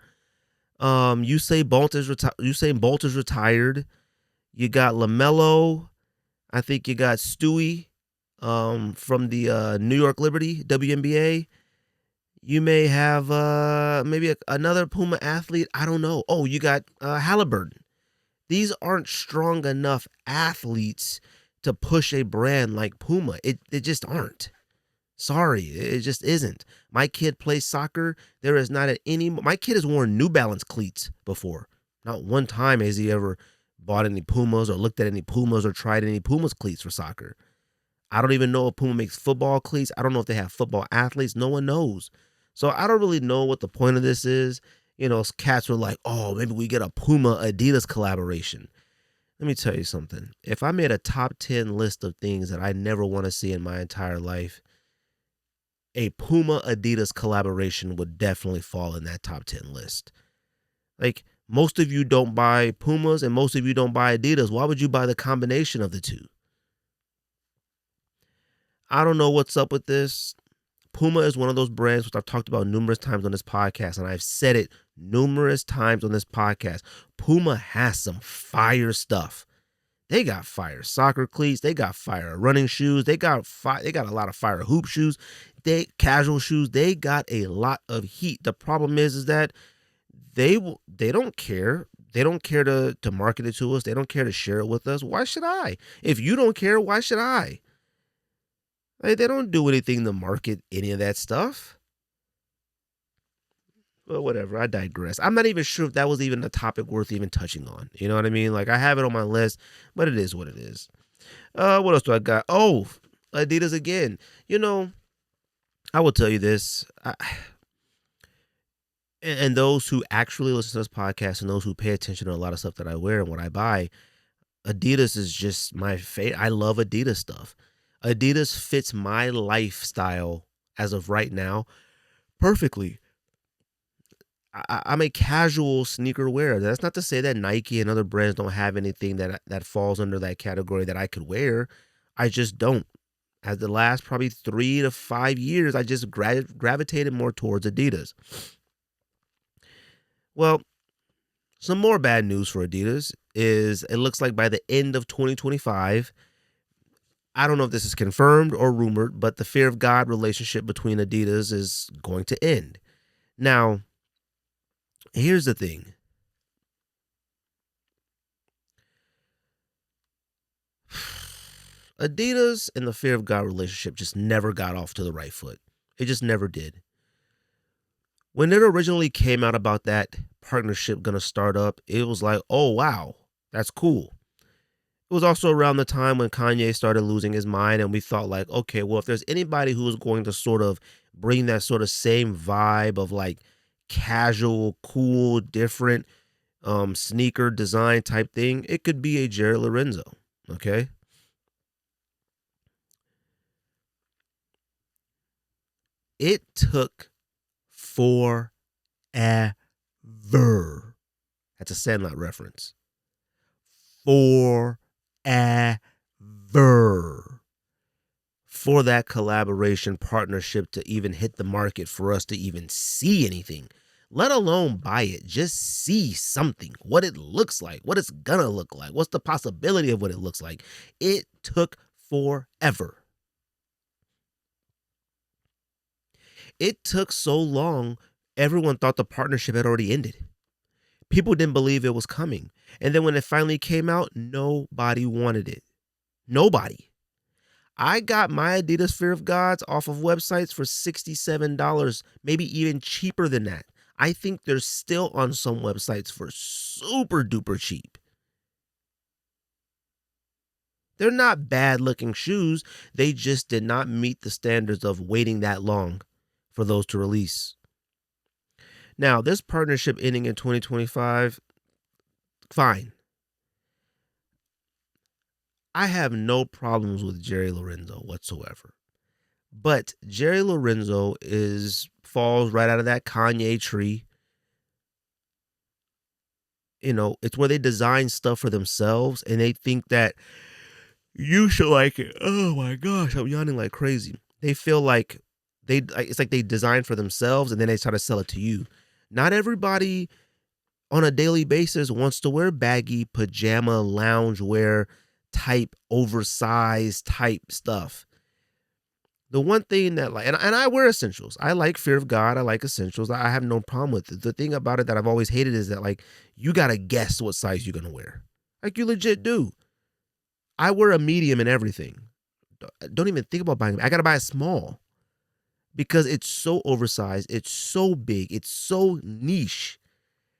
Usain Bolt is retired. You got LaMelo. I think you got Stewie from the New York Liberty, WNBA. You may have maybe another Puma athlete. I don't know. Oh, you got Halliburton. These aren't strong enough athletes to push a brand like Puma. They just aren't. Sorry, it just isn't. My kid plays soccer. There is not my kid has worn New Balance cleats before. Not one time has he ever bought any Pumas or looked at any Pumas or tried any Pumas cleats for soccer. I don't even know if Puma makes football cleats. I don't know if they have football athletes. No one knows. So I don't really know what the point of this is. Cats were like, oh, maybe we get a Puma Adidas collaboration. Let me tell you something. If I made a top 10 list of things that I never want to see in my entire life, a Puma Adidas collaboration would definitely fall in that top 10 list. Like, most of you don't buy Pumas and most of you don't buy Adidas. Why would you buy the combination of the two? I don't know what's up with this. Puma is one of those brands which I've talked about numerous times on this podcast, and I've said it numerous times on this podcast. Puma has some fire stuff. They got fire soccer cleats. They got fire running shoes. They got a lot of fire hoop shoes. Casual shoes. They got a lot of heat. The problem is that they don't care. They don't care to market it to us. They don't care to share it with us. Why should I? If you don't care, why should I? They don't do anything to market any of that stuff. But whatever, I digress. I'm not even sure if that was even a topic worth even touching on. You know what I mean? Like, I have it on my list, but it is what it is. What else do I got? Oh, Adidas again. I will tell you this. And those who actually listen to this podcast and those who pay attention to a lot of stuff that I wear and what I buy, Adidas is just my favorite. I love Adidas stuff. Adidas fits my lifestyle as of right now perfectly. I'm a casual sneaker wearer. That's not to say that Nike and other brands don't have anything that falls under that category that I could wear. I just don't. As the last probably 3 to 5 years, I just gravitated more towards Adidas. Well, some more bad news for Adidas is it looks like by the end of 2025, I don't know if this is confirmed or rumored, but the Fear of God relationship between Adidas is going to end. Now, here's the thing. Adidas and the Fear of God relationship just never got off to the right foot. It just never did. When it originally came out about that partnership going to start up, it was like, oh, wow, that's cool. It was also around the time when Kanye started losing his mind, and we thought like, okay, well, if there's anybody who is going to sort of bring that sort of same vibe of like casual, cool, different sneaker design type thing, it could be a Jerry Lorenzo, okay? It took forever. That's a Sandlot reference. Forever for that collaboration partnership to even hit the market for us to even see anything, let alone buy it. Just see something, what it looks like, what it's gonna look like, what's the possibility of what it looks like. It took forever. It took so long, everyone thought the partnership had already ended. People didn't believe it was coming. And then when it finally came out, nobody wanted it. Nobody. I got my Adidas Fear of Gods off of websites for $67, maybe even cheaper than that. I think they're still on some websites for super duper cheap. They're not bad looking shoes. They just did not meet the standards of waiting that long for those to release. Now, this partnership ending in 2025, fine. I have no problems with Jerry Lorenzo whatsoever. But Jerry Lorenzo falls right out of that Kanye tree. You know, it's where they design stuff for themselves and they think that you should like it. Oh my gosh, I'm yawning like crazy. They feel like it's like they design for themselves and then they try to sell it to you. Not everybody on a daily basis wants to wear baggy pajama loungewear type oversized type stuff. The one thing that and I wear essentials. I like Fear of God. I like essentials. I have no problem with it. The thing about it that I've always hated is that like you got to guess what size you're going to wear. Like you legit do. I wear a medium in everything. Don't even think about buying it. I got to buy a small because it's so oversized. It's so big. It's so niche.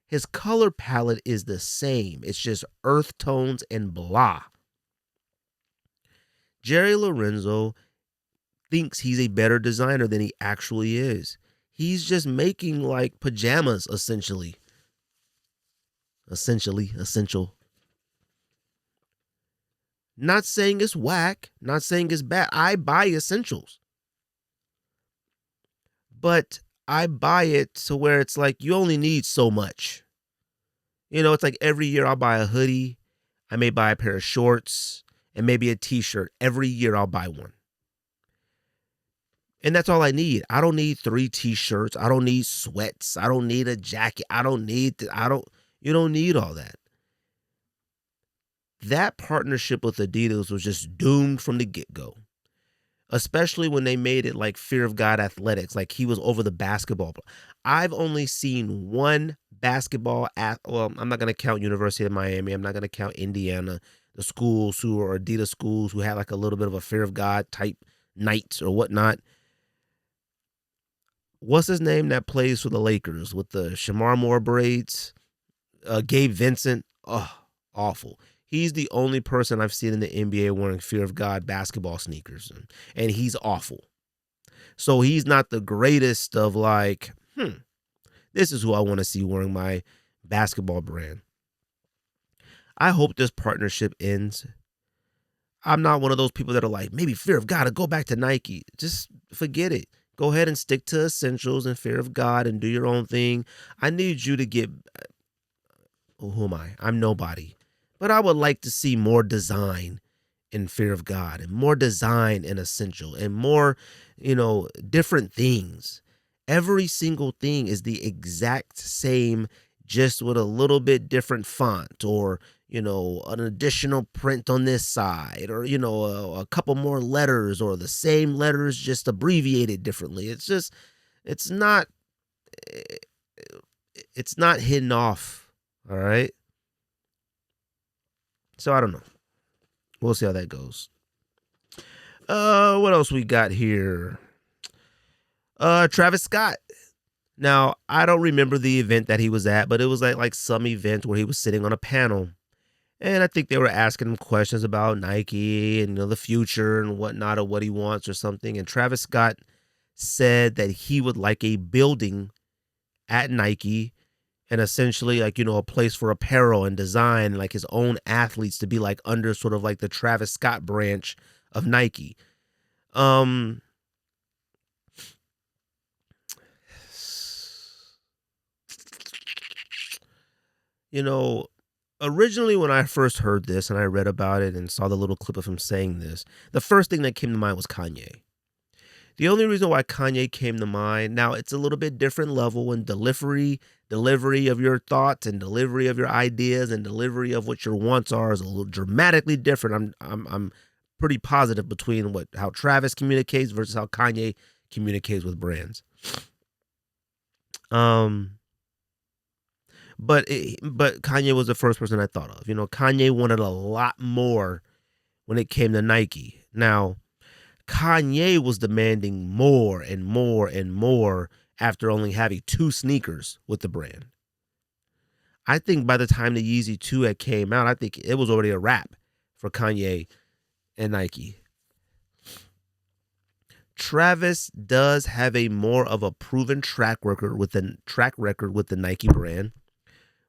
His color palette is the same. It's just earth tones and blah. Jerry Lorenzo thinks he's a better designer than he actually is. He's just making like pajamas, essentially. Essential. Not saying it's whack, not saying it's bad. I buy essentials. But I buy it to where it's like you only need so much. You know, it's like every year I'll buy a hoodie. I may buy a pair of shorts and maybe a t-shirt. Every year I'll buy one. And that's all I need. I don't need 3 t-shirts. I don't need sweats. I don't need a jacket. You don't need all that. That partnership with Adidas was just doomed from the get-go. Especially when they made it like Fear of God Athletics, like he was over the basketball. I've only seen one basketball I'm not going to count University of Miami. I'm not going to count Indiana, the schools who are Adidas schools who had like a little bit of a Fear of God type nights or whatnot. What's his name that plays for the Lakers with the Shamar Moore braids? Gabe Vincent. Oh, awful. He's the only person I've seen in the NBA wearing Fear of God basketball sneakers, and he's awful. So he's not the greatest of like, this is who I want to see wearing my basketball brand. I hope this partnership ends. I'm not one of those people that are like, maybe Fear of God to go back to Nike. Just forget it. Go ahead and stick to essentials and Fear of God and do your own thing. I need you to get, who am I? I'm nobody. But I would like to see more design in Fear of God and more design in Essential and more, different things. Every single thing is the exact same, just with a little bit different font or, an additional print on this side or, a couple more letters or the same letters just abbreviated differently. It's not hidden off. All right. So I don't know. We'll see how that goes. What else we got here? Travis Scott. Now, I don't remember the event that he was at, but it was like some event where he was sitting on a panel. And I think they were asking him questions about Nike and the future and whatnot or what he wants or something. And Travis Scott said that he would like a building at Nike and essentially a place for apparel and design, like his own athletes to be like under sort of like the Travis Scott branch of Nike. Originally when I first heard this and I read about it and saw the little clip of him saying this, the first thing that came to mind was Kanye. The only reason why Kanye came to mind, now it's a little bit different level in delivery of your thoughts and delivery of your ideas and delivery of what your wants are is a little dramatically different. I'm pretty positive between how Travis communicates versus how Kanye communicates with brands. But Kanye was the first person I thought of. Kanye wanted a lot more when it came to Nike. Now, Kanye was demanding more and more and more after only having 2 sneakers with the brand. I think by the time the Yeezy 2 had came out, I think it was already a wrap for Kanye and Nike. Travis does have a more of a proven track record with the Nike brand,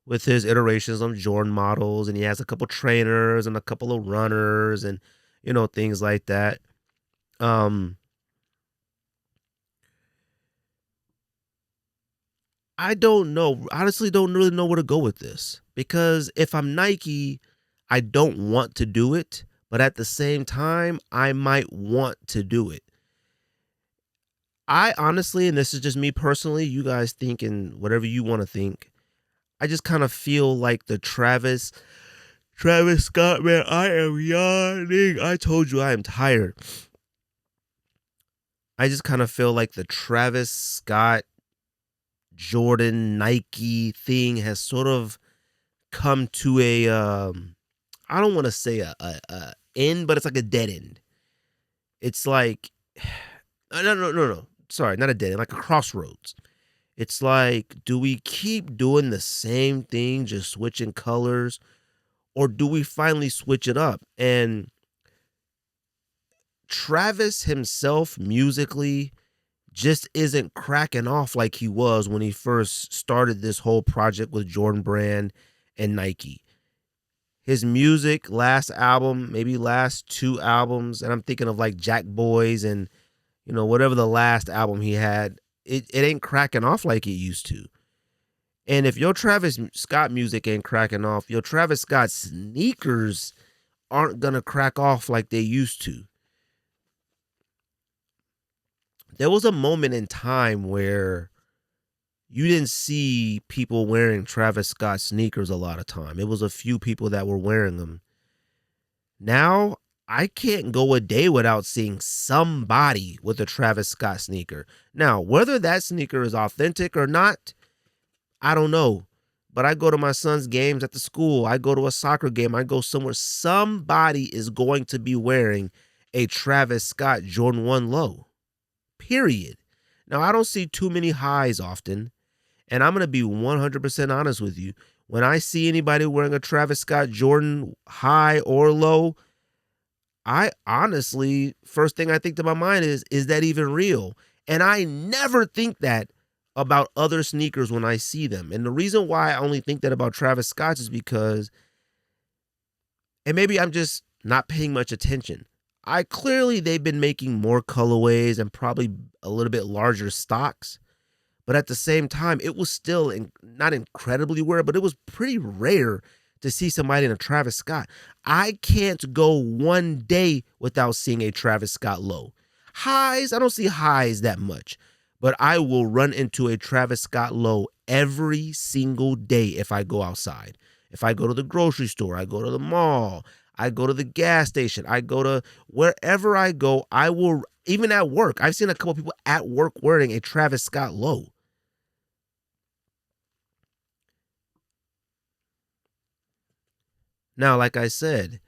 with his iterations on Jordan models, and he has a couple trainers and a couple of runners and things like that. I don't know. Honestly, don't really know where to go with this, because if I'm Nike, I don't want to do it, but at the same time, I might want to do it. I honestly, and this is just me personally, you guys thinking whatever you want to think, I just kind of feel like the Travis Scott, man, I am yawning. I told you I am tired. I just kind of feel like the Travis Scott Jordan Nike thing has sort of come to a I don't want to say a end, but it's like a dead end. It's like no. Sorry, not a dead end, like a crossroads. It's like, do we keep doing the same thing, just switching colors, or do we finally switch it up? And Travis himself musically just isn't cracking off like he was when he first started this whole project with Jordan Brand and Nike. His music, last album, maybe last 2 albums, and I'm thinking of like Jack Boys and whatever the last album he had, it ain't cracking off like it used to. And if your Travis Scott music ain't cracking off, your Travis Scott sneakers aren't gonna crack off like they used to. There was a moment in time where you didn't see people wearing Travis Scott sneakers a lot of time. It was a few people that were wearing them. Now, I can't go a day without seeing somebody with a Travis Scott sneaker. Now, whether that sneaker is authentic or not, I don't know. But I go to my son's games at the school. I go to a soccer game. I go somewhere. Somebody is going to be wearing a Travis Scott Jordan 1 low. Period. Now, I don't see too many highs often. And I'm going to be 100% honest with you. When I see anybody wearing a Travis Scott Jordan high or low, I honestly, first thing I think to my mind is that even real? And I never think that about other sneakers when I see them. And the reason why I only think that about Travis Scott is because, and maybe I'm just not paying much attention, they've been making more colorways and probably a little bit larger stocks. But at the same time, it was still not incredibly rare, but it was pretty rare to see somebody in a Travis Scott. I can't go one day without seeing a Travis Scott low. Highs, I don't see highs that much, but I will run into a Travis Scott low every single day if I go outside. If I go to the grocery store, I go to the mall, I go to the gas station, I go to wherever I go, I will, even at work. I've seen a couple people at work wearing a Travis Scott low. Now, like I said,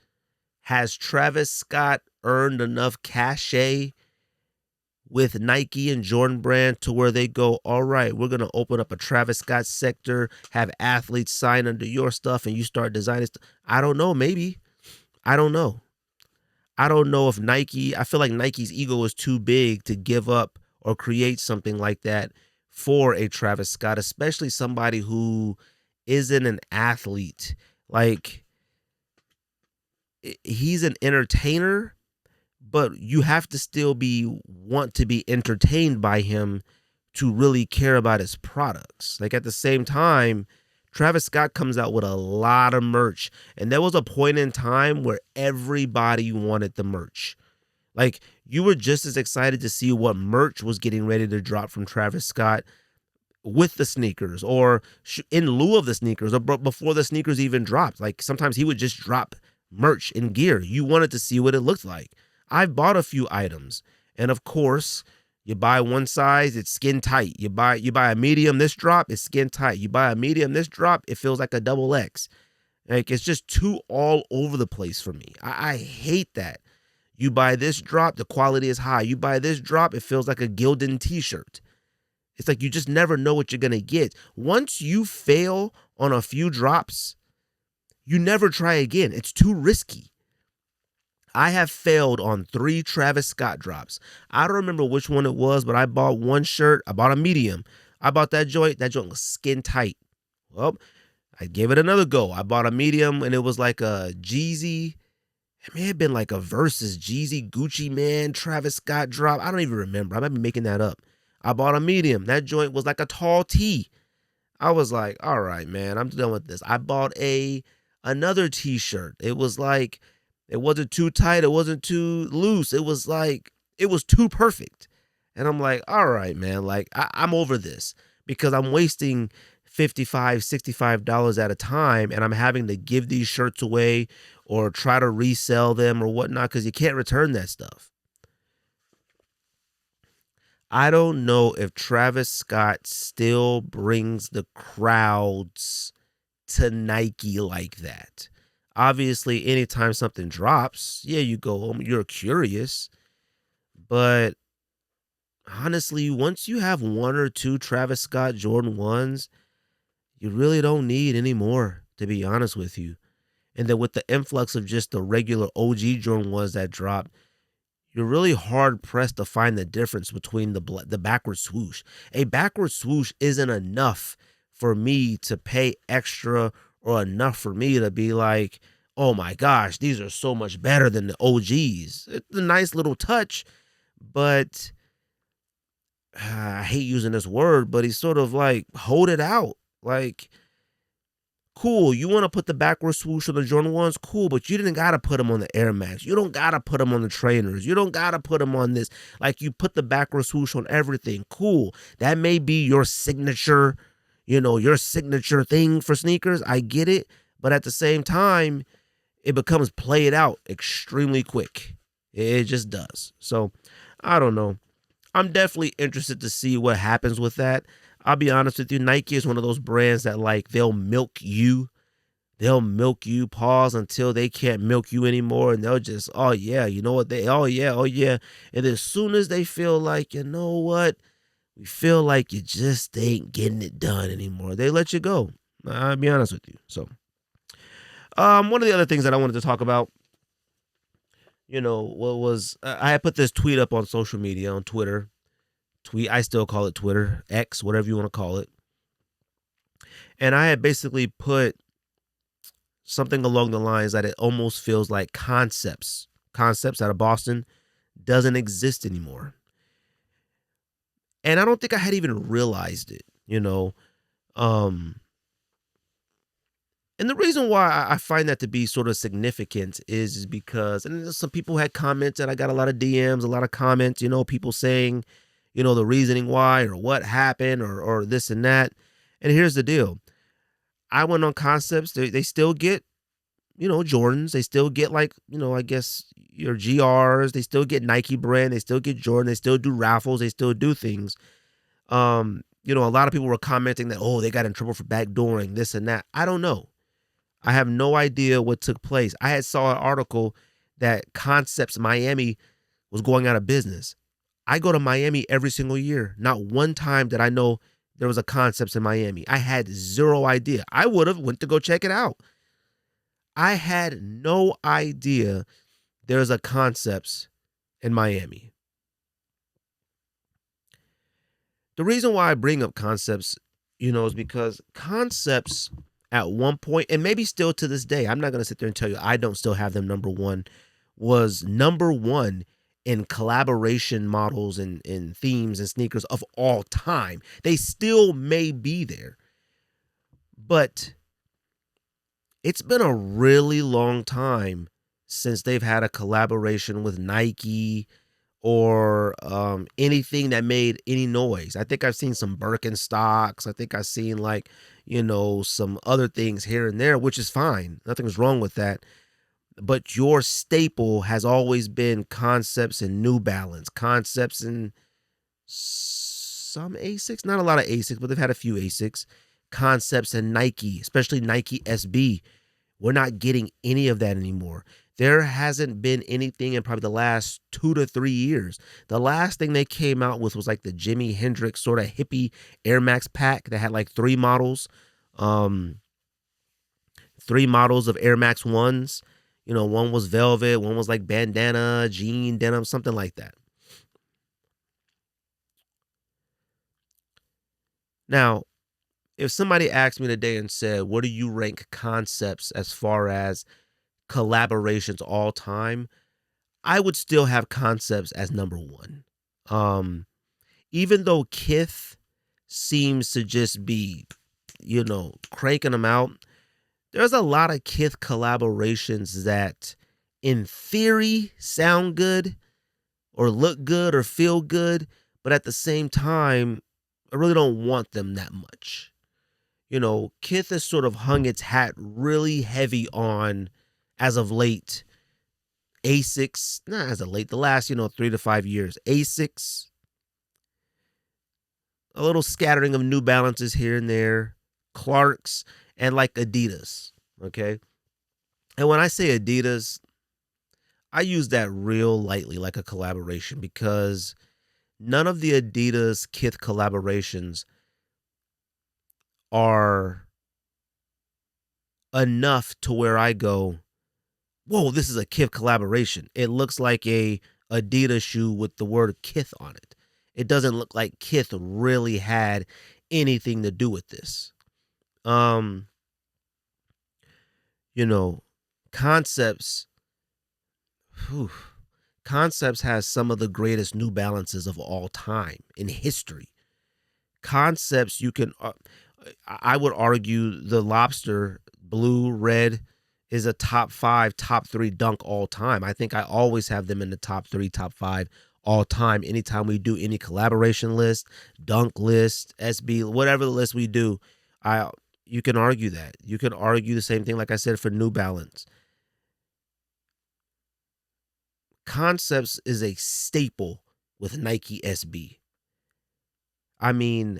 has Travis Scott earned enough cachet with Nike and Jordan Brand to where they go, all right, we're going to open up a Travis Scott sector, have athletes sign under your stuff, and you start designing stuff? I don't know, maybe. I don't know. I don't know if I feel like Nike's ego is too big to give up or create something like that for a Travis Scott, especially somebody who isn't an athlete. Like, he's an entertainer, but you have to still want to be entertained by him to really care about his products. Like, at the same time, Travis Scott comes out with a lot of merch, and there was a point in time where everybody wanted the merch. Like, you were just as excited to see what merch was getting ready to drop from Travis Scott with the sneakers, or in lieu of the sneakers, or before the sneakers even dropped. Like, sometimes he would just drop merch and gear. You wanted to see what it looked like. I've bought a few items, and of course, You buy one size, it's skin tight. You buy a medium this drop, it's skin tight. You buy a medium this drop, it feels like a double X. Like, it's just too all over the place for me. I hate that. You buy this drop, the quality is high. You buy this drop, it feels like a Gildan t-shirt. It's like you just never know what you're going to get. Once you fail on a few drops, you never try again. It's too risky. I have failed on 3 Travis Scott drops. I don't remember which one it was, but I bought one shirt. I bought a medium. I bought that joint. That joint was skin tight. Well, I gave it another go. I bought a medium, and it was like a Jeezy. It may have been like a Versus Jeezy Gucci Man Travis Scott drop. I don't even remember. I might be making that up. I bought a medium. That joint was like a tall tee. I was like, all right, man, I'm done with this. I bought another t-shirt. It was like, it wasn't too tight. It wasn't too loose. It was like, it was too perfect. And I'm like, all right, man, like I'm over this because I'm wasting $55, $65 at a time, and I'm having to give these shirts away or try to resell them or whatnot because you can't return that stuff. I don't know if Travis Scott still brings the crowds to Nike like that. Obviously, anytime something drops, yeah, you go home, you're curious. But honestly, once you have 1 or 2 Travis Scott Jordan 1s, you really don't need any more, to be honest with you. And then with the influx of just the regular OG Jordan 1s that dropped, you're really hard pressed to find the difference between the backward swoosh. A backward swoosh isn't enough for me to pay extra or enough for me to be like, oh my gosh, these are so much better than the OGs. It's a nice little touch, but I hate using this word, but he's sort of like, hold it out. Like, cool, you want to put the backward swoosh on the Jordan 1s? Cool, but you didn't got to put them on the Air Max. You don't got to put them on the trainers. You don't got to put them on this. Like, you put the backward swoosh on everything. Cool. That may be your signature, your signature thing for sneakers. I get it. But at the same time, it becomes played out extremely quick. It just does. So, I don't know. I'm definitely interested to see what happens with that. I'll be honest with you, Nike is one of those brands that, like, they'll milk you. They'll milk you, pause until they can't milk you anymore, and they'll just, oh yeah, you know what, oh yeah. And as soon as they feel like, you know what, we feel like you just ain't getting it done anymore, they let you go. I'll be honest with you. So, one of the other things that I wanted to talk about, what was, I had put this tweet up on social media, on Twitter. I still call it Twitter, X, whatever you want to call it. And I had basically put something along the lines that it almost feels like concepts out of Boston doesn't exist anymore. And I don't think I had even realized it, And the reason why I find that to be sort of significant is because, and some people had commented, I got a lot of DMs, a lot of comments, people saying, the reasoning why or what happened or this and that. And here's the deal. I went on concepts. They still get, Jordans. They still get, like, I guess your GRs. They still get Nike brand. They still get Jordan. They still do raffles. They still do things. A lot of people were commenting that, oh, they got in trouble for backdooring this and that. I don't know. I have no idea what took place. I had saw an article that Concepts Miami was going out of business. I go to Miami every single year. Not one time did I know there was a Concepts in Miami. I had zero idea. I would have went to go check it out. I had no idea there's a Concepts in Miami. The reason why I bring up Concepts, is because Concepts at one point, and maybe still to this day, I'm not going to sit there and tell you I don't still have them number one, was number one in collaboration models and themes and sneakers of all time. They still may be there. But it's been a really long time since they've had a collaboration with Nike or anything that made any noise. I think I've seen some Birkenstocks. I think I've seen, like, some other things here and there, which is fine. Nothing's wrong with that. But your staple has always been Concepts and New Balance, Concepts and some Asics, not a lot of Asics, but they've had a few Asics, Concepts, and Nike, especially Nike SB. We're not getting any of that anymore. There hasn't been anything in probably the last 2 to 3 years. The last thing they came out with was like the Jimi Hendrix sort of hippie Air Max pack that had like 3 models. 3 models of Air Max 1s. One was velvet, one was like bandana, jean, denim, something like that. Now, if somebody asked me today and said, what do you rank Concepts as far as collaborations all time? I would still have Concepts as number one. Even though Kith seems to just be, cranking them out, there's a lot of Kith collaborations that in theory sound good or look good or feel good, but at the same time, I really don't want them that much. Kith has sort of hung its hat really heavy on, as of late, Asics, not as of late, the last, 3 to 5 years, Asics, a little scattering of New Balances here and there, Clarks, and like Adidas, okay? And when I say Adidas, I use that real lightly, like a collaboration, because none of the Adidas Kith collaborations are enough to where I go, whoa, this is a Kith collaboration. It looks like a Adidas shoe with the word Kith on it. It doesn't look like Kith really had anything to do with this. Concepts. Concepts has some of the greatest New Balances of all time in history. Concepts, I would argue the Lobster blue, red is a top 5, top 3 dunk all time. I think I always have them in the top 3, top 5 all time. Anytime we do any collaboration list, dunk list, SB, whatever the list we do, you can argue that. You can argue the same thing, like I said, for New Balance. Concepts is a staple with Nike SB. I mean,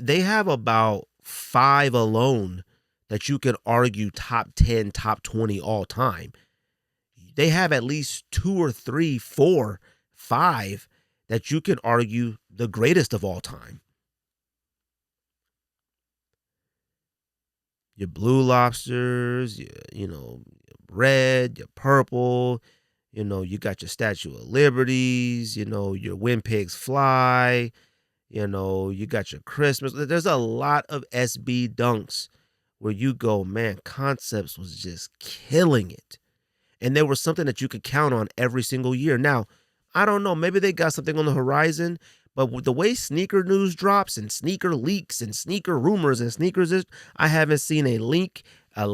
they have about 5 alone that you can argue top 10, top 20 all time. They have at least 2 or 3, 4, 5 that you can argue the greatest of all time. Your Blue Lobsters, your red, your purple, you got your Statue of Liberties, your When Pigs Fly, you got your Christmas. There's a lot of SB dunks where you go, man, Concepts was just killing it. And there was something that you could count on every single year. Now, I don't know, maybe they got something on the horizon, but with the way sneaker news drops and sneaker leaks and sneaker rumors and sneakers, I haven't seen a leak, a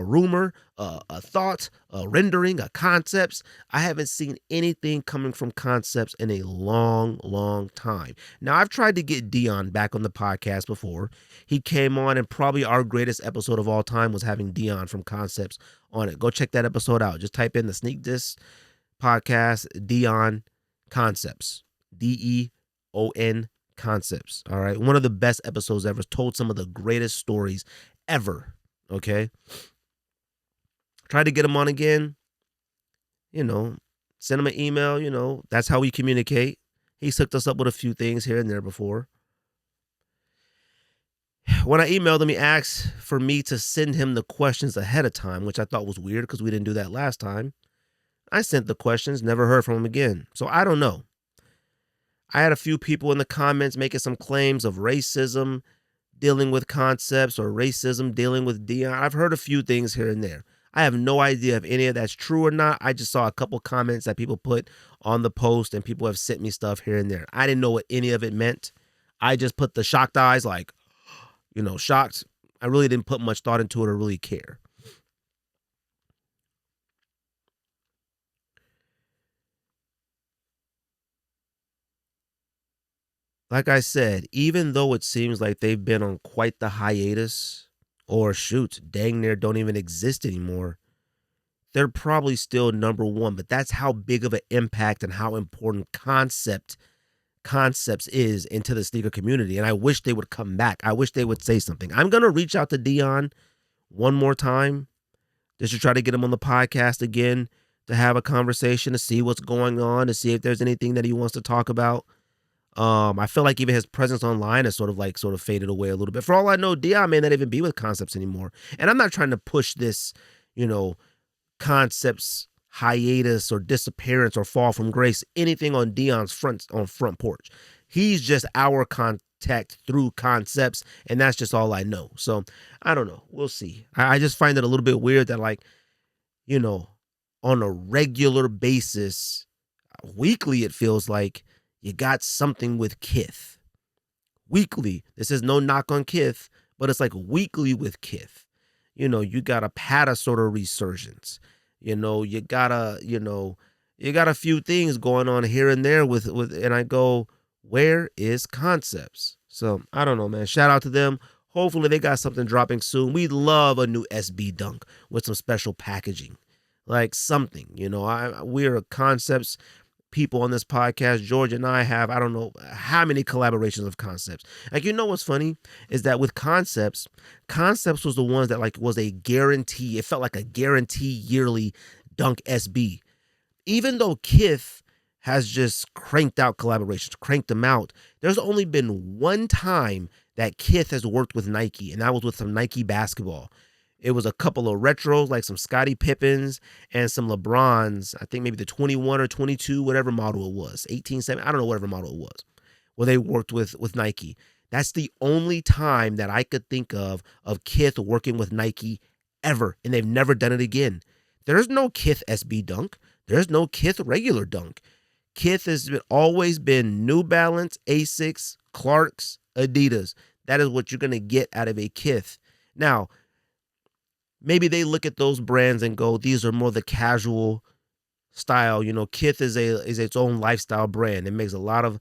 rumor, a thought, a rendering, a Concepts. I haven't seen anything coming from Concepts in a long, long time. Now, I've tried to get Dion back on the podcast before. He came on, and probably our greatest episode of all time was having Dion from Concepts on it. Go check that episode out. Just type in the Sneak Diss podcast, Dion Concepts, DEON Concepts. All right. One of the best episodes ever. Told some of the greatest stories ever. Okay. Try to get him on again. Send him an email. That's how we communicate. He's hooked us up with a few things here and there before. When I emailed him, he asked for me to send him the questions ahead of time, which I thought was weird because we didn't do that last time. I sent the questions, never heard from him again. So I don't know. I had a few people in the comments making some claims of racism dealing with Concepts or racism dealing with Dion. I've heard a few things here and there. I have no idea if any of that's true or not. I just saw a couple comments that people put on the post, and people have sent me stuff here and there. I didn't know what any of it meant. I just put the shocked eyes, like, shocked. I really didn't put much thought into it or really care. Like I said, even though it seems like they've been on quite the hiatus, or shoot, dang near don't even exist anymore, they're probably still number one. But that's how big of an impact and how important Concepts is into the sneaker community. And I wish they would come back. I wish they would say something. I'm going to reach out to Dion one more time just to try to get him on the podcast again, to have a conversation, to see what's going on, to see if there's anything that he wants to talk about. I feel like even his presence online has sort of faded away a little bit. For all I know, Dion may not even be with Concepts anymore. And I'm not trying to push this, Concepts hiatus or disappearance or fall from grace, anything on Dion's front porch. He's just our contact through Concepts, and that's just all I know. So I don't know. We'll see. I just find it a little bit weird that, on a regular basis, weekly, it feels like you got something with Kith. Weekly. This is no knock on Kith, but it's like weekly with Kith. You got a Pata sort of resurgence. You got a few things going on here and there with, and I go, where is Concepts? So I don't know, man. Shout out to them. Hopefully they got something dropping soon. We love a new SB Dunk with some special packaging, like something. We're a Concepts people on this podcast. George and I have, I don't know how many collaborations of Concepts. What's funny is that with Concepts was the ones that was a guarantee. It felt like a guarantee yearly Dunk SB. Even though Kith has just cranked out collaborations, cranked them out, there's only been one time that Kith has worked with Nike, and that was with some Nike basketball. It was a couple of retros, like some Scottie Pippens and some LeBrons. I think maybe the 21 or 22, whatever model it was, 18, 7, I don't know, whatever model it was, where they worked with Nike. That's the only time that I could think of Kith working with Nike ever, and they've never done it again. There's no Kith SB Dunk. There's no Kith regular Dunk. Kith has always been New Balance, Asics, Clarks, Adidas. That is what you're going to get out of a Kith. Now, maybe they look at those brands and go, these are more the casual style. Kith is its own lifestyle brand. It makes I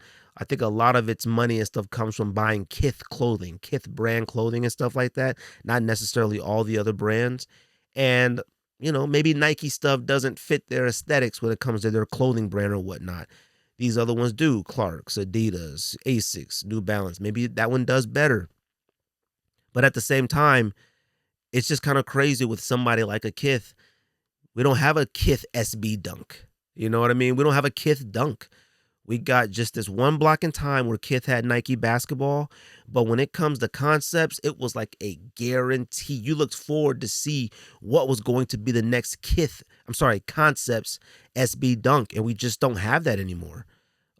think a lot of its money and stuff comes from buying Kith clothing, Kith brand clothing and stuff like that, not necessarily all the other brands. And, maybe Nike stuff doesn't fit their aesthetics when it comes to their clothing brand or whatnot. These other ones do, Clarks, Adidas, Asics, New Balance. Maybe that one does better. But at the same time, it's just kind of crazy with somebody like a Kith. We don't have a Kith SB Dunk. You know what I mean? We don't have a Kith Dunk. We got just this one block in time where Kith had Nike basketball. But when it comes to Concepts, it was like a guarantee. You looked forward to see what was going to be the next Concepts SB Dunk. And we just don't have that anymore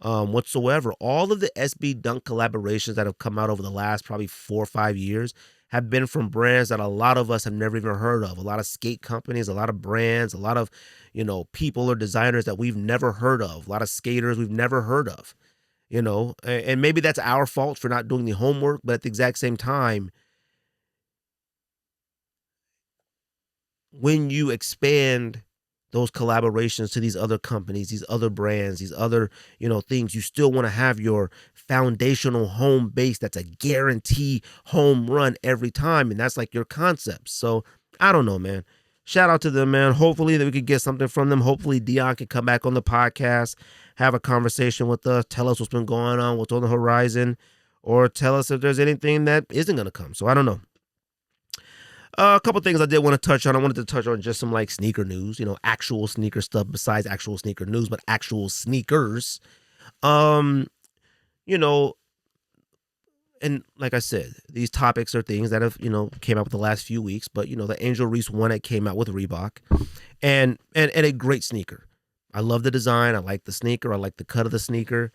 whatsoever. All of the SB Dunk collaborations that have come out over the last probably 4 or 5 years have been from brands that a lot of us have never even heard of. A lot of skate companies, a lot of brands, a lot of, people or designers that we've never heard of. A lot of skaters we've never heard of, and maybe that's our fault for not doing the homework. But at the exact same time, when you expand those collaborations to these other companies, these other brands, these other, things, you still want to have your foundational home base that's a guarantee home run every time. And that's like your Concepts. So I don't know, man. Shout out to them, man. Hopefully that we could get something from them. Hopefully Dion can come back on the podcast, have a conversation with us, tell us what's been going on, what's on the horizon, or tell us if there's anything that isn't going to come. So I don't know. A couple things I did want to touch on. I wanted to touch on just some sneaker news, actual sneaker stuff besides actual sneaker news, but actual sneakers. And like I said, these topics are things that have, came out with the last few weeks, but the Angel Reese one that came out with Reebok and a great sneaker. I love the design. I like the sneaker. I like the cut of the sneaker.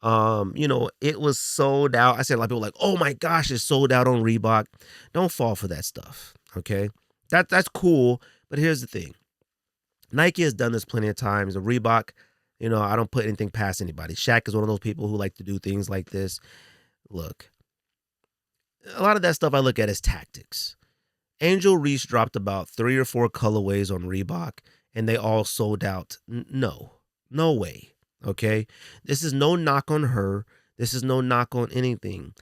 It was sold out. I said a lot of people like, oh my gosh, it's sold out on Reebok. Don't fall for that stuff. Okay. That's cool. But here's the thing. Nike has done this plenty of times. The Reebok, I don't put anything past anybody. Shaq is one of those people who like to do things like this. Look, a lot of that stuff I look at as tactics. Angel Reese dropped about 3 or 4 colorways on Reebok and they all sold out. No way. Okay. This is no knock on her. This is no knock on anything.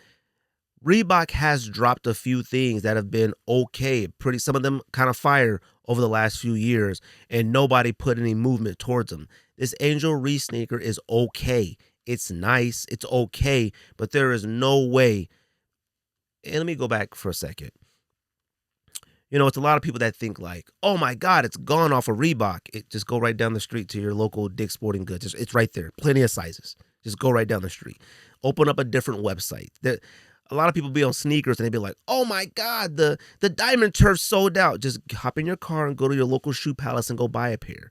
Reebok has dropped a few things that have been okay. Some of them kind of fire over the last few years and nobody put any movement towards them. This Angel Reese sneaker is okay. It's nice. It's okay. But there is no way. And let me go back for a second. It's a lot of people that think like, oh my God, it's gone off of Reebok. Just go right down the street to your local Dick's Sporting Goods. It's right there. Plenty of sizes. Just go right down the street. Open up a different website. A lot of people be on sneakers and they be like, oh my God, the Diamond Turf sold out. Just hop in your car and go to your local shoe palace and go buy a pair.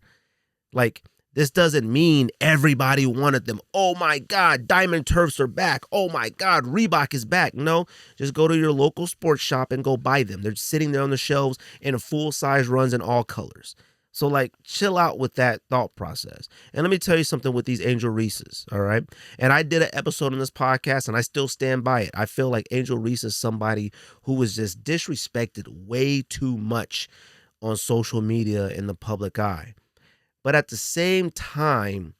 Like, this doesn't mean everybody wanted them. Oh my God, Diamond Turfs are back. Oh my God, Reebok is back. No, just go to your local sports shop and go buy them. They're sitting there on the shelves in full size runs in all colors. So like, chill out with that thought process. And let me tell you something with these Angel Reese's, all right? And I did an episode on this podcast and I still stand by it. I feel like Angel Reese is somebody who was just disrespected way too much on social media in the public eye. But at the same time,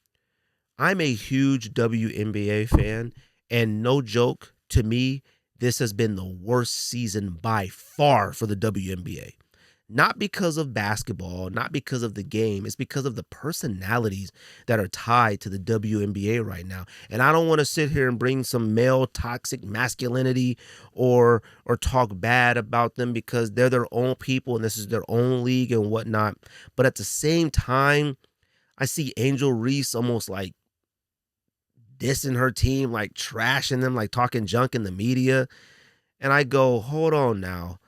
I'm a huge WNBA fan, and no joke, to me, this has been the worst season by far for the WNBA. Not because of basketball, not because of the game. It's because of the personalities that are tied to the WNBA right now. And I don't want to sit here and bring some male toxic masculinity or talk bad about them because they're their own people and this is their own league and whatnot. But at the same time, I see Angel Reese almost like dissing her team, like trashing them, like talking junk in the media. And I go, hold on now.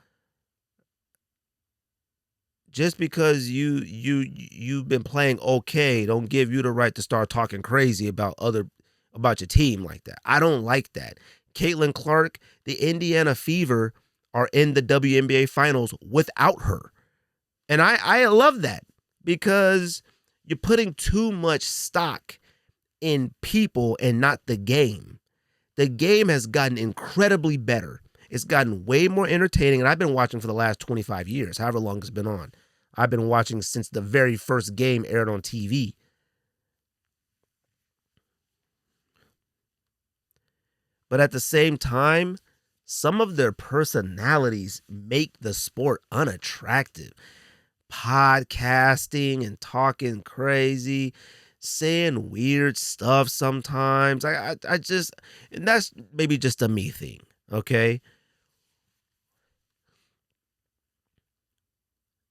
Just because you've been playing okay, don't give you the right to start talking crazy about your team like that. I don't like that. Caitlin Clark, the Indiana Fever are in the WNBA finals without her. And I love that because you're putting too much stock in people and not the game. The game has gotten incredibly better. It's gotten way more entertaining, and I've been watching for the last 25 years, however long it's been on. I've been watching since the very first game aired on TV. But at the same time, some of their personalities make the sport unattractive. Podcasting and talking crazy, saying weird stuff sometimes. I just, and that's maybe just a me thing, okay?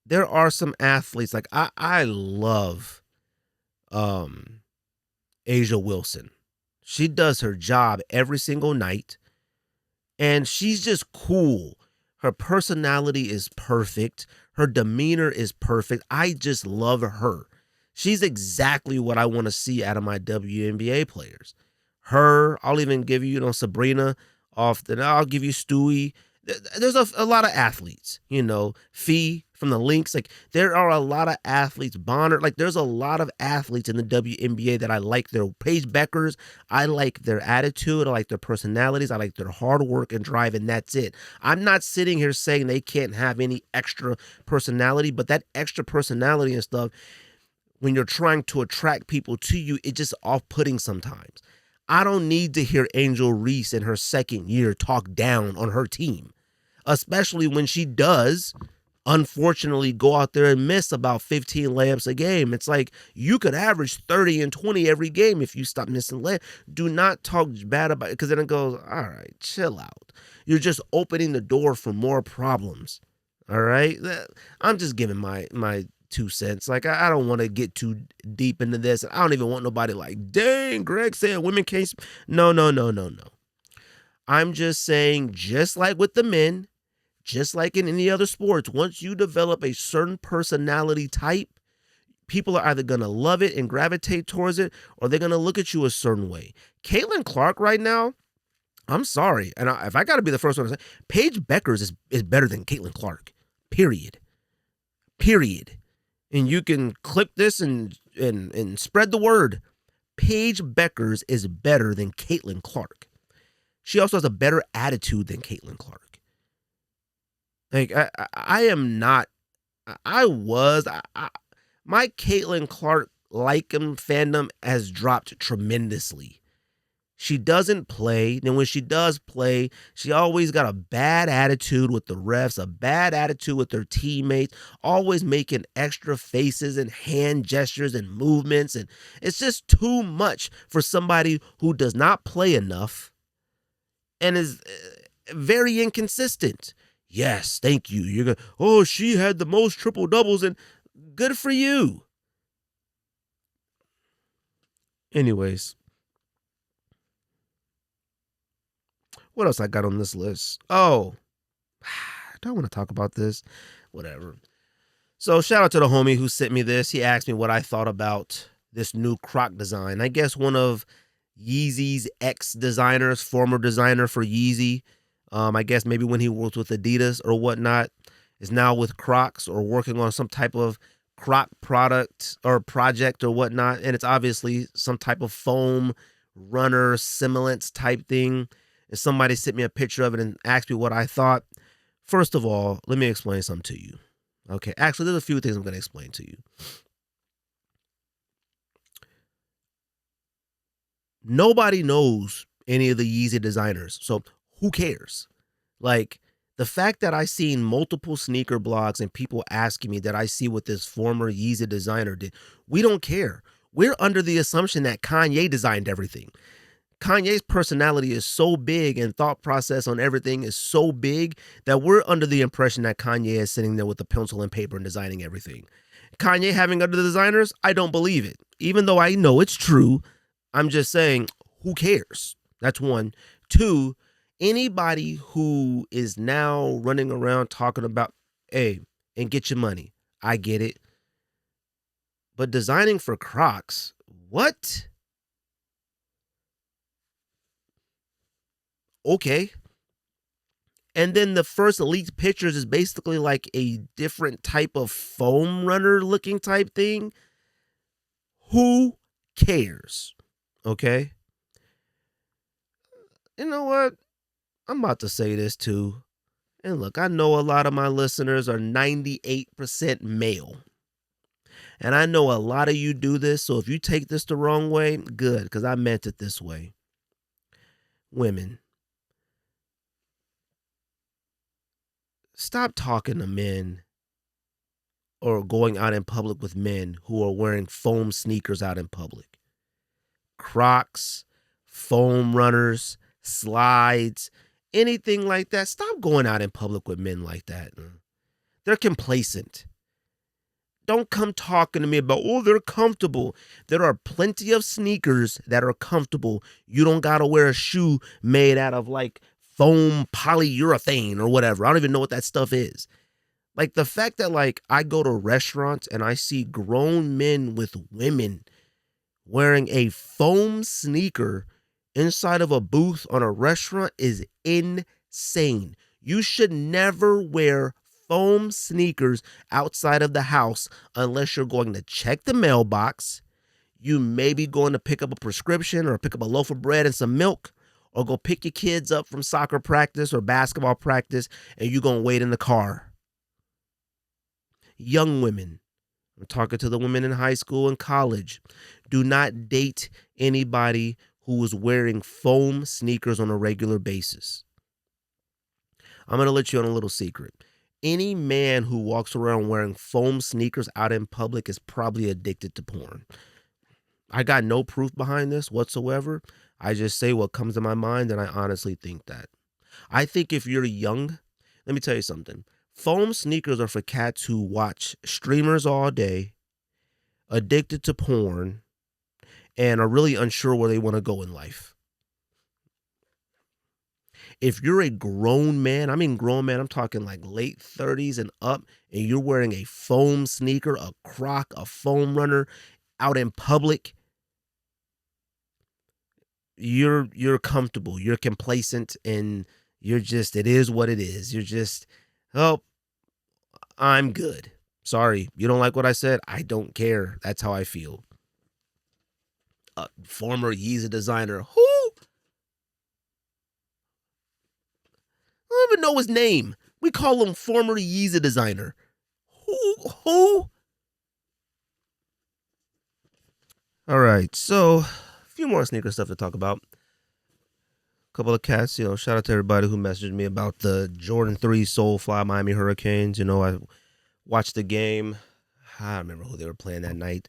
There are some athletes, like I love Asia Wilson. She does her job every single night, and she's just cool. Her personality is perfect. Her demeanor is perfect. I just love her. She's exactly what I want to see out of my WNBA players. Her, I'll even give you, Sabrina often. I'll give you Stewie. There's a lot of athletes, Fee from the Lynx. Like, there are a lot of athletes. Bonner, like, there's a lot of athletes in the WNBA that I like. Their Paige Beckers, I like their attitude. I like their personalities. I like their hard work and drive, and that's it. I'm not sitting here saying they can't have any extra personality, but that extra personality and stuff, when you're trying to attract people to you, it's just off-putting sometimes. I don't need to hear Angel Reese in her second year talk down on her team, especially when she does, unfortunately, go out there and miss about 15 layups a game. It's like, you could average 30 and 20 every game if you stop missing layups. Do not talk bad about it, because then it goes, all right, chill out. You're just opening the door for more problems. All right? I'm just giving my 2 cents. Like, I don't want to get too deep into this. I don't even want nobody like, dang, Greg said women can't. No. I'm just saying, just like with the men, just like in any other sports, once you develop a certain personality type, people are either going to love it and gravitate towards it, or they're going to look at you a certain way. Caitlin Clark right now, I'm sorry. And if I got to be the first one to say, Paige Beckers is better than Caitlin Clark. Period. And you can clip this and spread the word. Paige Beckers is better than Caitlin Clark. She also has a better attitude than Caitlin Clark. Like, I am not. My Caitlin Clark fandom has dropped tremendously. She doesn't play. Then when she does play, she always got a bad attitude with the refs, a bad attitude with her teammates, always making extra faces and hand gestures and movements. And it's just too much for somebody who does not play enough and is very inconsistent. Yes, thank you. You're going, oh, she had the most triple doubles, and good for you. Anyways, what else I got on this list? Oh, I don't want to talk about this. Whatever. So shout out to the homie who sent me this. He asked me what I thought about this new Croc design. I guess one of Yeezy's ex-designers, former designer for Yeezy, I guess maybe when he worked with Adidas or whatnot, is now with Crocs or working on some type of Croc product or project or whatnot. And it's obviously some type of foam runner semblance type thing. And somebody sent me a picture of it and asked me what I thought. First of all, let me explain something to you. Okay, actually, there's a few things I'm going to explain to you. Nobody knows any of the Yeezy designers, so who cares? Like, the fact that I seen multiple sneaker blogs and people asking me that I see what this former Yeezy designer did, we don't care. We're under the assumption that Kanye designed everything. Kanye's personality is so big and thought process on everything is so big that we're under the impression that Kanye is sitting there with a pencil and paper and designing everything. Kanye having other designers, I don't believe it. Even though I know it's true, I'm just saying, who cares? That's one. Two, anybody who is now running around talking about, hey, and get your money. I get it. But designing for Crocs, what? Okay. And then the first leaked pictures is basically like a different type of foam runner looking type thing. Who cares? Okay. You know what? I'm about to say this too. And look, I know a lot of my listeners are 98% male. And I know a lot of you do this. So if you take this the wrong way, good, because I meant it this way. Women, stop talking to men or going out in public with men who are wearing foam sneakers out in public. Crocs, foam runners, slides, anything like that. Stop going out in public with men like that. They're complacent. Don't come talking to me about, oh, they're comfortable. There are plenty of sneakers that are comfortable. You don't got to wear a shoe made out of like foam polyurethane or whatever. I don't even know what that stuff is. Like the fact that like I go to restaurants and I see grown men with women wearing a foam sneaker inside of a booth on a restaurant is insane. You should never wear foam sneakers outside of the house unless you're going to check the mailbox. You may be going to pick up a prescription or pick up a loaf of bread and some milk, or go pick your kids up from soccer practice or basketball practice, and you're going to wait in the car. Young women, I'm talking to the women in high school and college, do not date anybody who is wearing foam sneakers on a regular basis. I'm going to let you on a little secret. Any man who walks around wearing foam sneakers out in public is probably addicted to porn. I got no proof behind this whatsoever. I just say what comes to my mind, and I honestly think that. I think if you're young, let me tell you something. Foam sneakers are for cats who watch streamers all day, addicted to porn, and are really unsure where they want to go in life. If you're a grown man, I'm talking like late 30s and up, and you're wearing a foam sneaker, a Croc, a foam runner out in public, you're comfortable, you're complacent, and it is what it is. You're just, oh, I'm good. Sorry, you don't like what I said? I don't care. That's how I feel. Former Yeezy designer, who? I don't even know his name. We call him former Yeezy designer. Who? All right, so a few more sneaker stuff to talk about. couple of cats, shout out to everybody who messaged me about the Jordan 3 Solefly Miami Hurricanes. I watched the game. I don't remember who they were playing that night,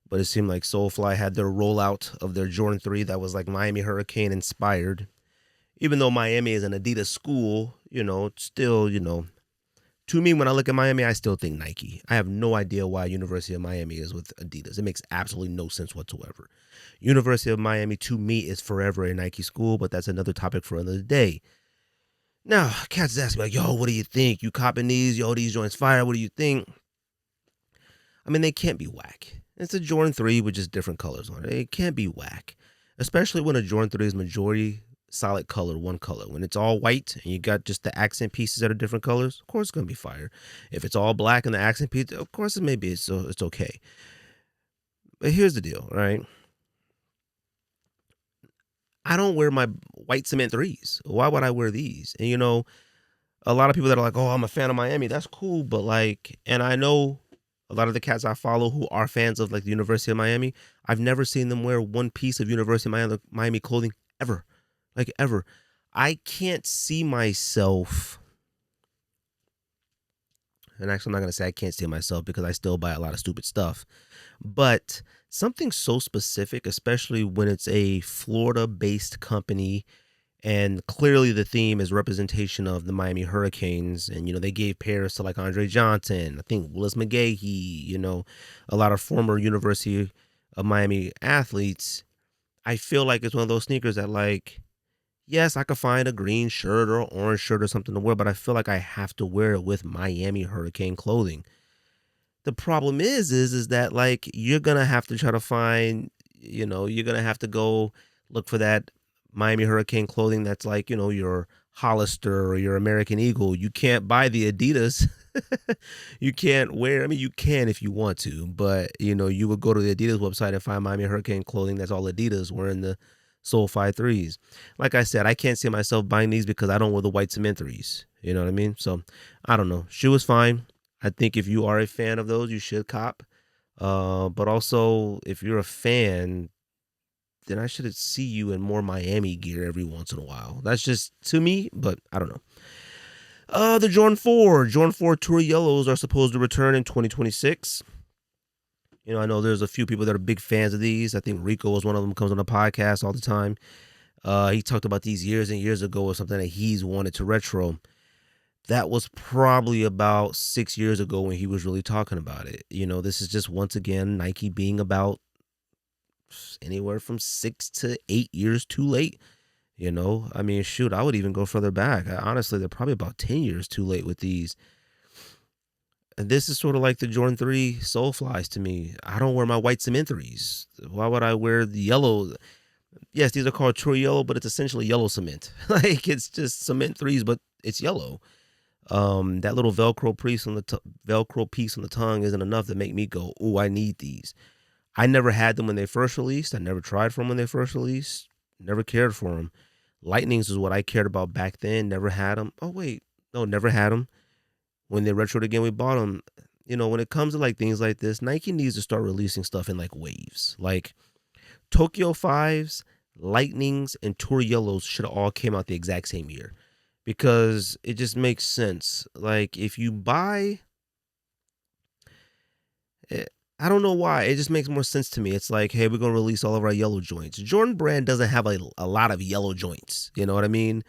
but it seemed like Solefly had their rollout of their Jordan 3 that was like Miami Hurricane inspired. Even though Miami is an Adidas school, still, to me, when I look at Miami, I still think Nike. I have no idea why University of Miami is with Adidas. It makes absolutely no sense whatsoever. University of Miami, to me, is forever a Nike school, but that's another topic for another day. Now, cats ask me, like, yo, what do you think? You copping these? Yo, these joints fire. What do you think? I mean, they can't be whack. It's a Jordan 3 with just different colors on it. It can't be whack, especially when a Jordan 3 is majority solid color, one color. When it's all white and you got just the accent pieces that are different colors, of course it's going to be fire. If it's all black and the accent piece, of course it's okay. But here's the deal, right? I don't wear my white cement 3s. Why would I wear these? And a lot of people that are like, oh, I'm a fan of Miami. That's cool. But and I know a lot of the cats I follow who are fans of like the University of Miami, I've never seen them wear one piece of University of Miami clothing ever. Like ever. I can't see myself. And actually, I'm not going to say I can't see myself because I still buy a lot of stupid stuff. But something so specific, especially when it's a Florida-based company, and clearly the theme is representation of the Miami Hurricanes. And, they gave pairs to like Andre Johnson, I think Willis McGahee, a lot of former University of Miami athletes. I feel like it's one of those sneakers that yes, I could find a green shirt or orange shirt or something to wear, but I feel like I have to wear it with Miami Hurricane clothing. The problem is that you're going to have to try to find, you're going to have to go look for that Miami Hurricane clothing that's your Hollister or your American Eagle. You can't buy the Adidas. You can't wear, you can if you want to, but you would go to the Adidas website and find Miami Hurricane clothing that's all Adidas wearing the Solefly 3s. Like I said, I can't see myself buying these because I don't wear the white cement 3s. You know what I mean? So I don't know. Shoe is fine. I think if you are a fan of those, you should cop. But also, if you're a fan, then I should see you in more Miami gear every once in a while. That's just to me, but I don't know. The Jordan 4 Tour Yellows are supposed to return in 2026. I know there's a few people that are big fans of these. I think Rico was one of them, comes on the podcast all the time. He talked about these years and years ago or something that he's wanted to retro. That was probably about 6 years ago when he was really talking about it. This is just once again Nike being about anywhere from 6 to 8 years too late. Shoot, I would even go further back. Honestly, they're probably about 10 years too late with these. And this is sort of like the Jordan 3 Soleflies to me. I don't wear my white cement 3s. Why would I wear the yellow? Yes, these are called True Yellow, but it's essentially yellow cement. It's just cement 3s, but it's yellow. That little Velcro piece on the tongue isn't enough to make me go, oh, I need these. I never had them when they first released. I never tried for them when they first released. Never cared for them. Lightnings is what I cared about back then. Never had them. Oh, wait. No, never had them. When they retroed again, we bought them. When it comes to things like this, Nike needs to start releasing stuff in waves. Tokyo 5s, Lightnings, and Tour Yellows should have all came out the exact same year because it just makes sense. If you buy, I don't know why. It just makes more sense to me. It's hey, we're going to release all of our yellow joints. Jordan Brand doesn't have a lot of yellow joints. You know what I mean?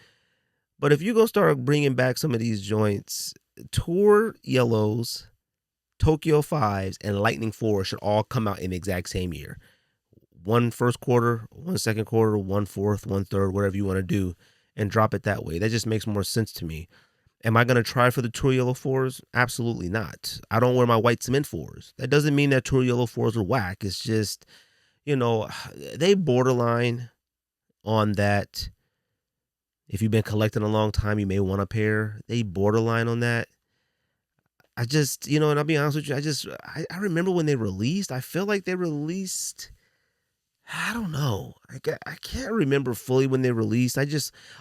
But if you go start bringing back some of these joints, Tour Yellows, Tokyo 5s, and Lightning 4 should all come out in the exact same year. One first quarter, one second quarter, one fourth, one third, whatever you want to do, and drop it that way. That just makes more sense to me. Am I going to try for the Tour Yellow 4s? Absolutely not. I don't wear my white cement 4s. That doesn't mean that Tour Yellow 4s are whack. It's just, they borderline on that. If you've been collecting a long time, you may want a pair. They borderline on that. I just, and I'll be honest with you, I remember when they released, I feel like they released, I don't know. I can't remember fully when they released.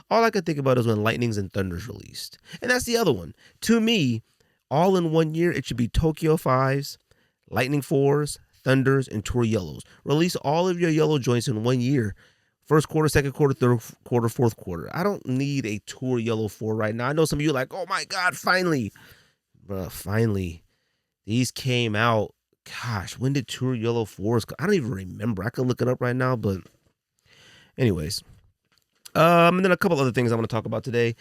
All I could think about is when Lightnings and Thunders released. And that's the other one. To me, all in 1 year, it should be Tokyo 5s, Lightning 4s, Thunders, and Tour Yellows. Release all of your yellow joints in 1 year First quarter, second quarter, third quarter, fourth quarter. I don't need a Tour Yellow 4 right now. I know some of you are like, oh my God, finally. Bruh, finally. These came out. Gosh, when did Tour Yellow 4s I don't even remember. I could look it up right now, but anyways. And then a couple other things I want to talk about today.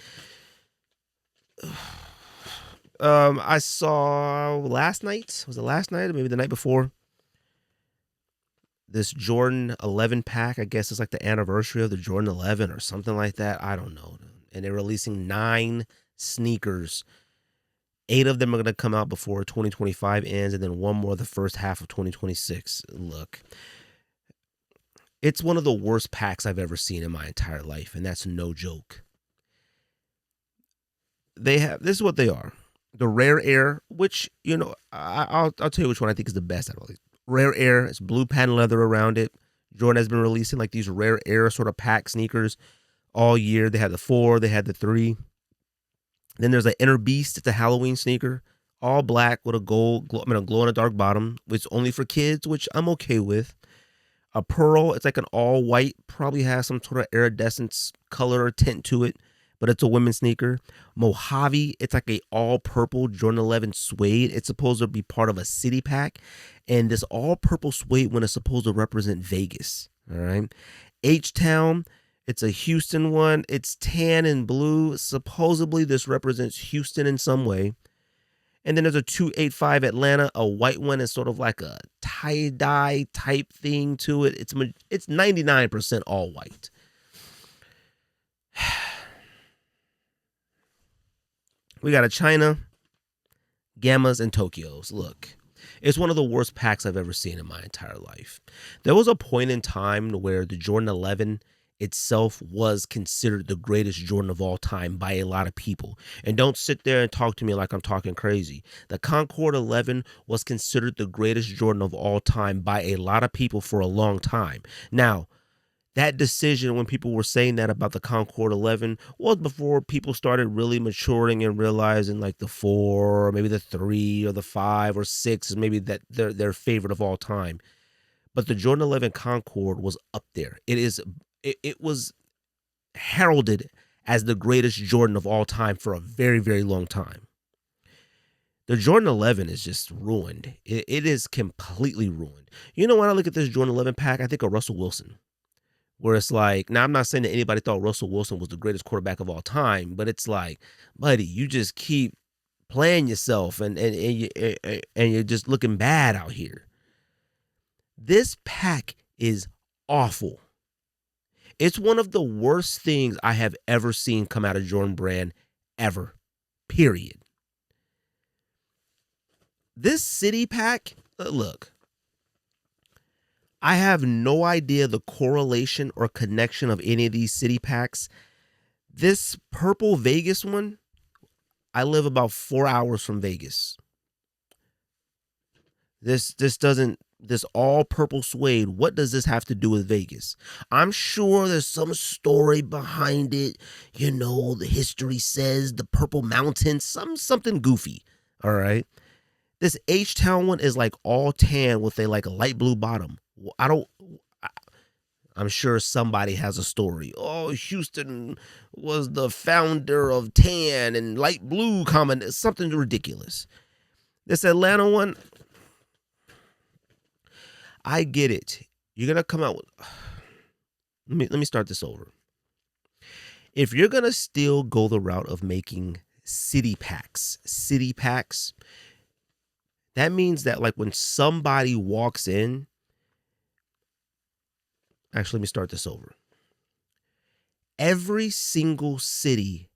I saw last night. Was it last night or maybe the night before? This Jordan 11 pack. I guess it's like the anniversary of the Jordan 11 or something like that. I don't know. And they're releasing 9 sneakers. 8 of them are going to come out before 2025 ends, and then one more the first half of 2026. Look, it's one of the worst packs I've ever seen in my entire life, and that's no joke. This is what they are. The Rare Air, which, I'll tell you which one I think is the best out of all these. Rare Air, it's blue patent leather around it. Jordan has been releasing like these Rare Air sort of pack sneakers all year. They had the 4, they had the 3. Then there's an Inner Beast. It's a Halloween sneaker, all black with a glow in the dark bottom, which is only for kids, which I'm okay with. A Pearl, it's like an all white, probably has some sort of iridescence color or tint to it, but it's a women's sneaker. Mojave, it's like a all purple Jordan 11 suede. It's supposed to be part of a city pack, and this all purple suede one is supposed to represent Vegas. All right, H-Town. It's a Houston one. It's tan and blue. Supposedly, this represents Houston in some way. And then there's a 285 Atlanta. A white one is sort of like a tie-dye type thing to it. It's 99% all white. We got a China, Gammas, and Tokyos. Look, it's one of the worst packs I've ever seen in my entire life. There was a point in time where the Jordan 11 itself was considered the greatest Jordan of all time by a lot of people. And don't sit there and talk to me like I'm talking crazy. The Concord 11 was considered the greatest Jordan of all time by a lot of people for a long time. Now, that decision, when people were saying that about the Concord 11, was before people started really maturing and realizing like the 4 or maybe the 3 or the 5 or 6 is maybe that their favorite of all time. But the Jordan 11 Concord was up there. It was heralded as the greatest Jordan of all time for a very, very long time. The Jordan 11 is just ruined. It is completely ruined. When I look at this Jordan 11 pack, I think of Russell Wilson, where it's like, now I'm not saying that anybody thought Russell Wilson was the greatest quarterback of all time, but it's like, buddy, you just keep playing yourself and you're just looking bad out here. This pack is awful. It's one of the worst things I have ever seen come out of Jordan Brand, ever. Period. This city pack, look, I have no idea the correlation or connection of any of these city packs. This purple Vegas one, I live about 4 hours from Vegas. This all purple suede, what does this have to do with Vegas? I'm sure there's some story behind it. The history says the Purple Mountains, something goofy. All right. This H-Town one is like all tan with a light blue bottom. I'm sure somebody has a story. Oh, Houston was the founder of tan and light blue common, something ridiculous. This Atlanta one, I get it. You're going to come out with... Let me start this over. If you're going to still go the route of making city packs, that means that like when somebody walks in... Actually, let me start this over. Every single city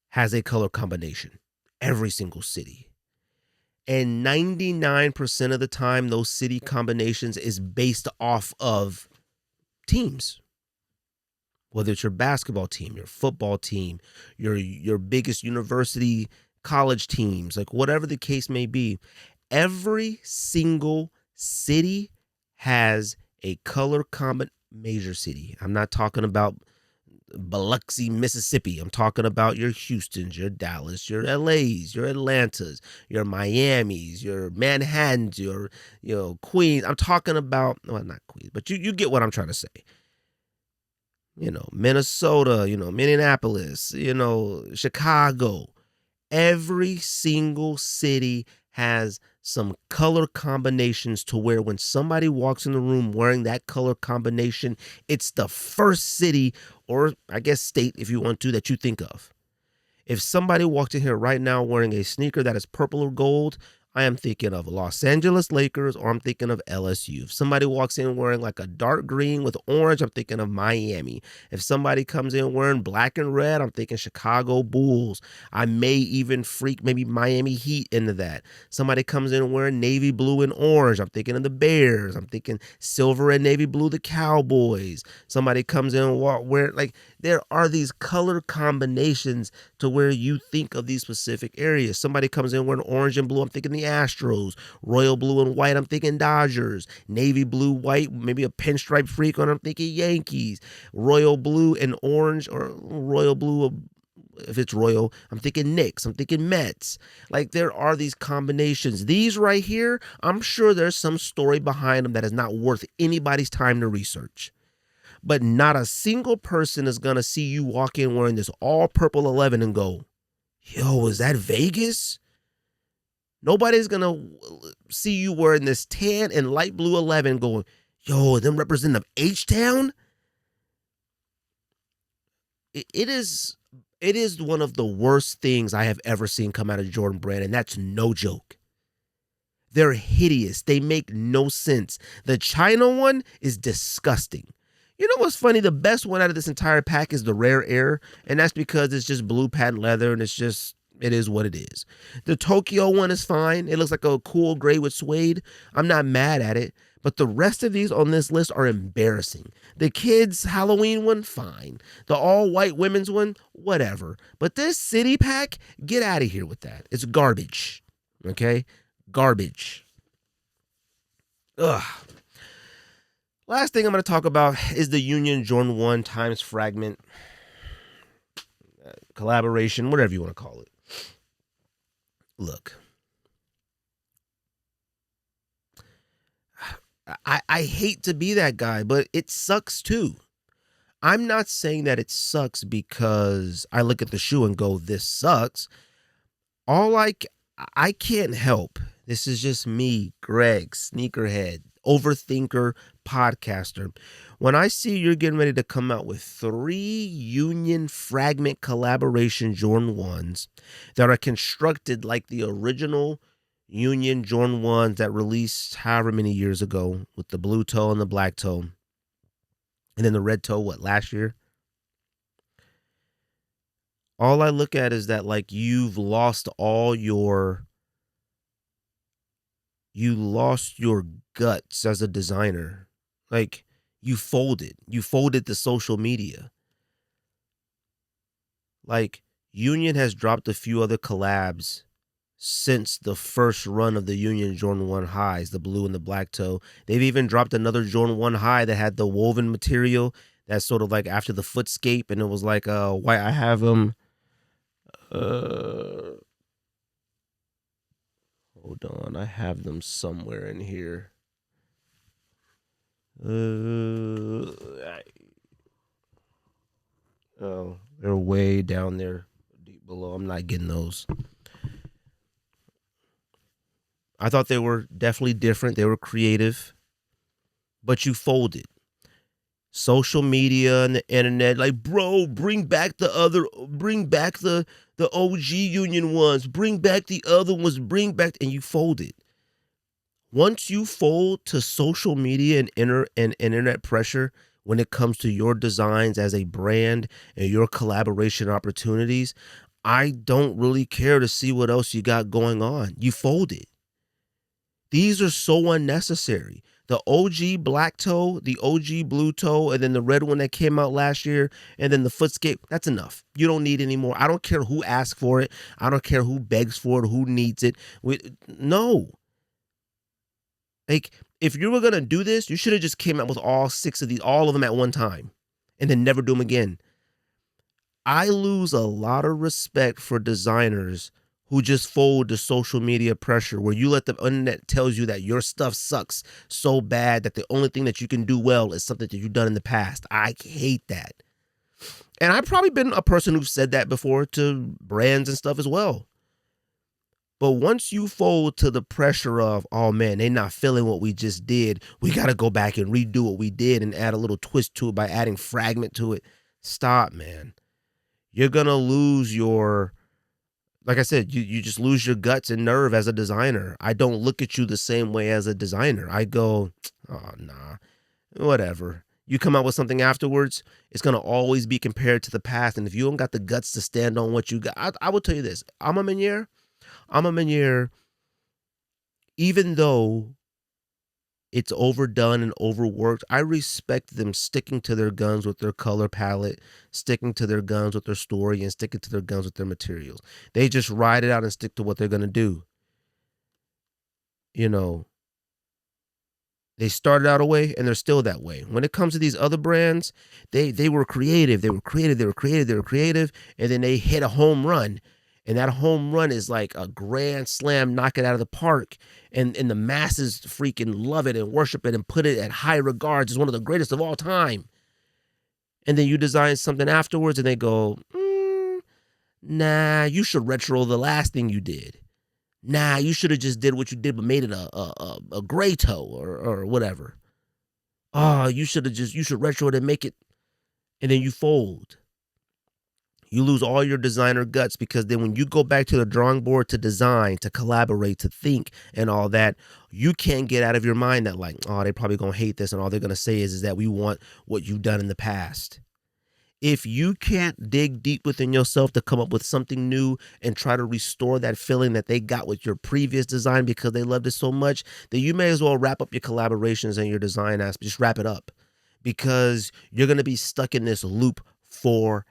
has a color combination. Every single city. And 99% of the time, those city combinations is based off of teams. Whether it's your basketball team, your football team, your biggest university, college teams, like whatever the case may be, every single city has a color major city. I'm not talking about Biloxi, Mississippi. I'm talking about your Houstons, your Dallas, your LAs, your Atlantas, your Miamis, your Manhattans, your Queens. I'm talking about, well, not Queens, but you get what I'm trying to say. Minnesota, Minneapolis, Chicago. Every single city has some color combinations to where when somebody walks in the room wearing that color combination, it's the first city, or I guess state if you want to, that you think of. If somebody walked in here right now wearing a sneaker that is purple or gold, I am thinking of Los Angeles Lakers, or I'm thinking of LSU. If somebody walks in wearing like a dark green with orange, I'm thinking of Miami. If somebody comes in wearing black and red, I'm thinking Chicago Bulls. I may even freak maybe Miami Heat into that. Somebody comes in wearing navy blue and orange, I'm thinking of the Bears. I'm thinking silver and navy blue, the Cowboys. Somebody comes in wearing, like, there are these color combinations to where you think of these specific areas. Somebody comes in wearing orange and blue, I'm thinking the Astros. Royal blue and white, I'm thinking Dodgers. Navy blue, white, maybe a pinstripe freak on, I'm thinking Yankees. Royal blue and orange, or royal blue, if it's royal, I'm thinking Knicks. I'm thinking Mets. Like, there are these combinations. These right here, I'm sure there's some story behind them that is not worth anybody's time to research. But not a single person is going to see you walk in wearing this all purple 11 and go, yo, is that Vegas? Nobody's going to see you wearing this tan and light blue 11 going, yo, them representative H-Town? It is one of the worst things I have ever seen come out of Jordan Brand, and that's no joke. They're hideous. They make no sense. The China one is disgusting. You know what's funny? The best one out of this entire pack is the Rare Air, and that's because it's just blue patent leather, and it is what it is. The Tokyo one is fine. It looks like a cool gray with suede. I'm not mad at it, but the rest of these on this list are embarrassing. The kids' Halloween one, fine. The all-white women's one, whatever. But this city pack, get out of here with that. It's garbage, okay? Garbage. Ugh. Last thing I'm going to talk about is the Union Jordan 1 times fragment collaboration, whatever you want to call it. Look, I hate to be that guy, but it sucks too. I'm not saying that it sucks because I look at the shoe and go, this sucks. I can't help. This is just me, Greg, sneakerhead, overthinker, podcaster. When I see you're getting ready to come out with 3 Union fragment collaboration Jordan 1s that are constructed like the original Union Jordan 1s that released however many years ago with the blue toe and the black toe, and then the red toe, last year? All I look at is that, like, you lost your guts as a designer. Like, you folded the social media. Like, Union has dropped a few other collabs since the first run of the Union Jordan 1 highs, the blue and the black toe. They've even dropped another Jordan 1 high that had the woven material that's sort of like after the footscape, and it was like white. I have them. Hold on, I have them somewhere in here. Oh, they're way down there, deep below. I'm not getting those. I thought they were definitely different. They were creative, but you folded. Social media and the internet, like, bro, bring back the OG Union ones, bring back the other ones, and you folded. Once you fold to social media and internet pressure when it comes to your designs as a brand and your collaboration opportunities, I don't really care to see what else you got going on. You folded. These are so unnecessary. The OG black toe, the OG blue toe, and then the red one that came out last year, and then the footscape, that's enough. You don't need any more. I don't care who asks for it. I don't care who begs for it, who needs it. No. Like, if you were going to do this, you should have just came out with all 6 of these, all of them at one time, and then never do them again. I lose a lot of respect for designers who just fold to social media pressure, where you let the internet tells you that your stuff sucks so bad that the only thing that you can do well is something that you've done in the past. I hate that. And I've probably been a person who's said that before to brands and stuff as well. But once you fold to the pressure of, oh man, they're not feeling what we just did, we got to go back and redo what we did and add a little twist to it by adding fragment to it. Stop, man. You're going to lose like I said, you just lose your guts and nerve as a designer. I don't look at you the same way as a designer. I go, oh, nah, whatever. You come out with something afterwards, it's going to always be compared to the past. And if you don't got the guts to stand on what you got, I will tell you this. I'm a Meunier, even though it's overdone and overworked, I respect them sticking to their guns with their color palette, sticking to their guns with their story, and sticking to their guns with their materials. They just ride it out and stick to what they're going to do. You know, they started out a way and they're still that way. When it comes to these other brands, they were creative. And then they hit a home run. And that home run is like a grand slam, knock it out of the park. And the masses freaking love it and worship it and put it at high regards as one of the greatest of all time. And then you design something afterwards and they go, nah, you should retro the last thing you did. Nah, you should have just did what you did but made it a gray toe or whatever. Oh, you should retro it and make it. And then you fold. You lose all your designer guts, because then when you go back to the drawing board to design, to collaborate, to think and all that, you can't get out of your mind that like, oh, they're probably going to hate this. And all they're going to say is that we want what you've done in the past. If you can't dig deep within yourself to come up with something new and try to restore that feeling that they got with your previous design because they loved it so much, then you may as well wrap up your collaborations and your design aspect. Just wrap it up, because you're going to be stuck in this loop forever.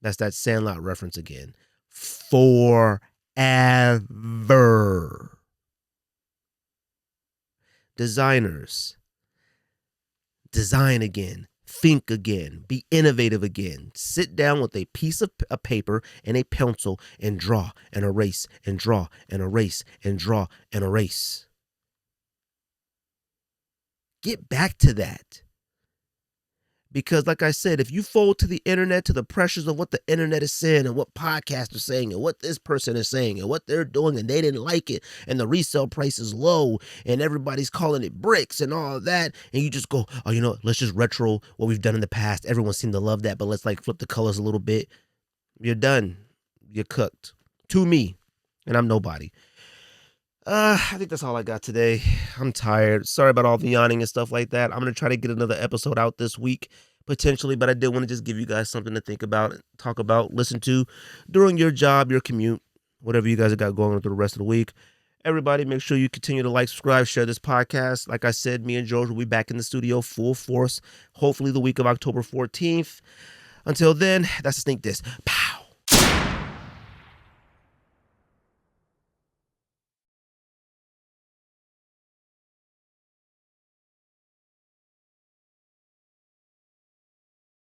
That's that Sandlot reference again. Forever. Designers, design again. Think again. Be innovative again. Sit down with a piece of paper and a pencil and draw and erase and draw and erase and draw and erase. Get back to that. Because like I said, if you fold to the internet, to the pressures of what the internet is saying and what podcasts are saying and what this person is saying and what they're doing and they didn't like it and the resale price is low and everybody's calling it bricks and all of that, and you just go, oh, let's just retro what we've done in the past. Everyone seemed to love that, but let's like flip the colors a little bit. You're done. You're cooked. To me. And I'm nobody. I think that's all I got today. I'm tired. Sorry about all the yawning and stuff like that. I'm going to try to get another episode out this week, potentially, but I did want to just give you guys something to think about, talk about, listen to during your job, your commute, whatever you guys have got going on through the rest of the week. Everybody, make sure you continue to like, subscribe, share this podcast. Like I said, me and George will be back in the studio full force, hopefully the week of October 14th. Until then, that's a sneak diss.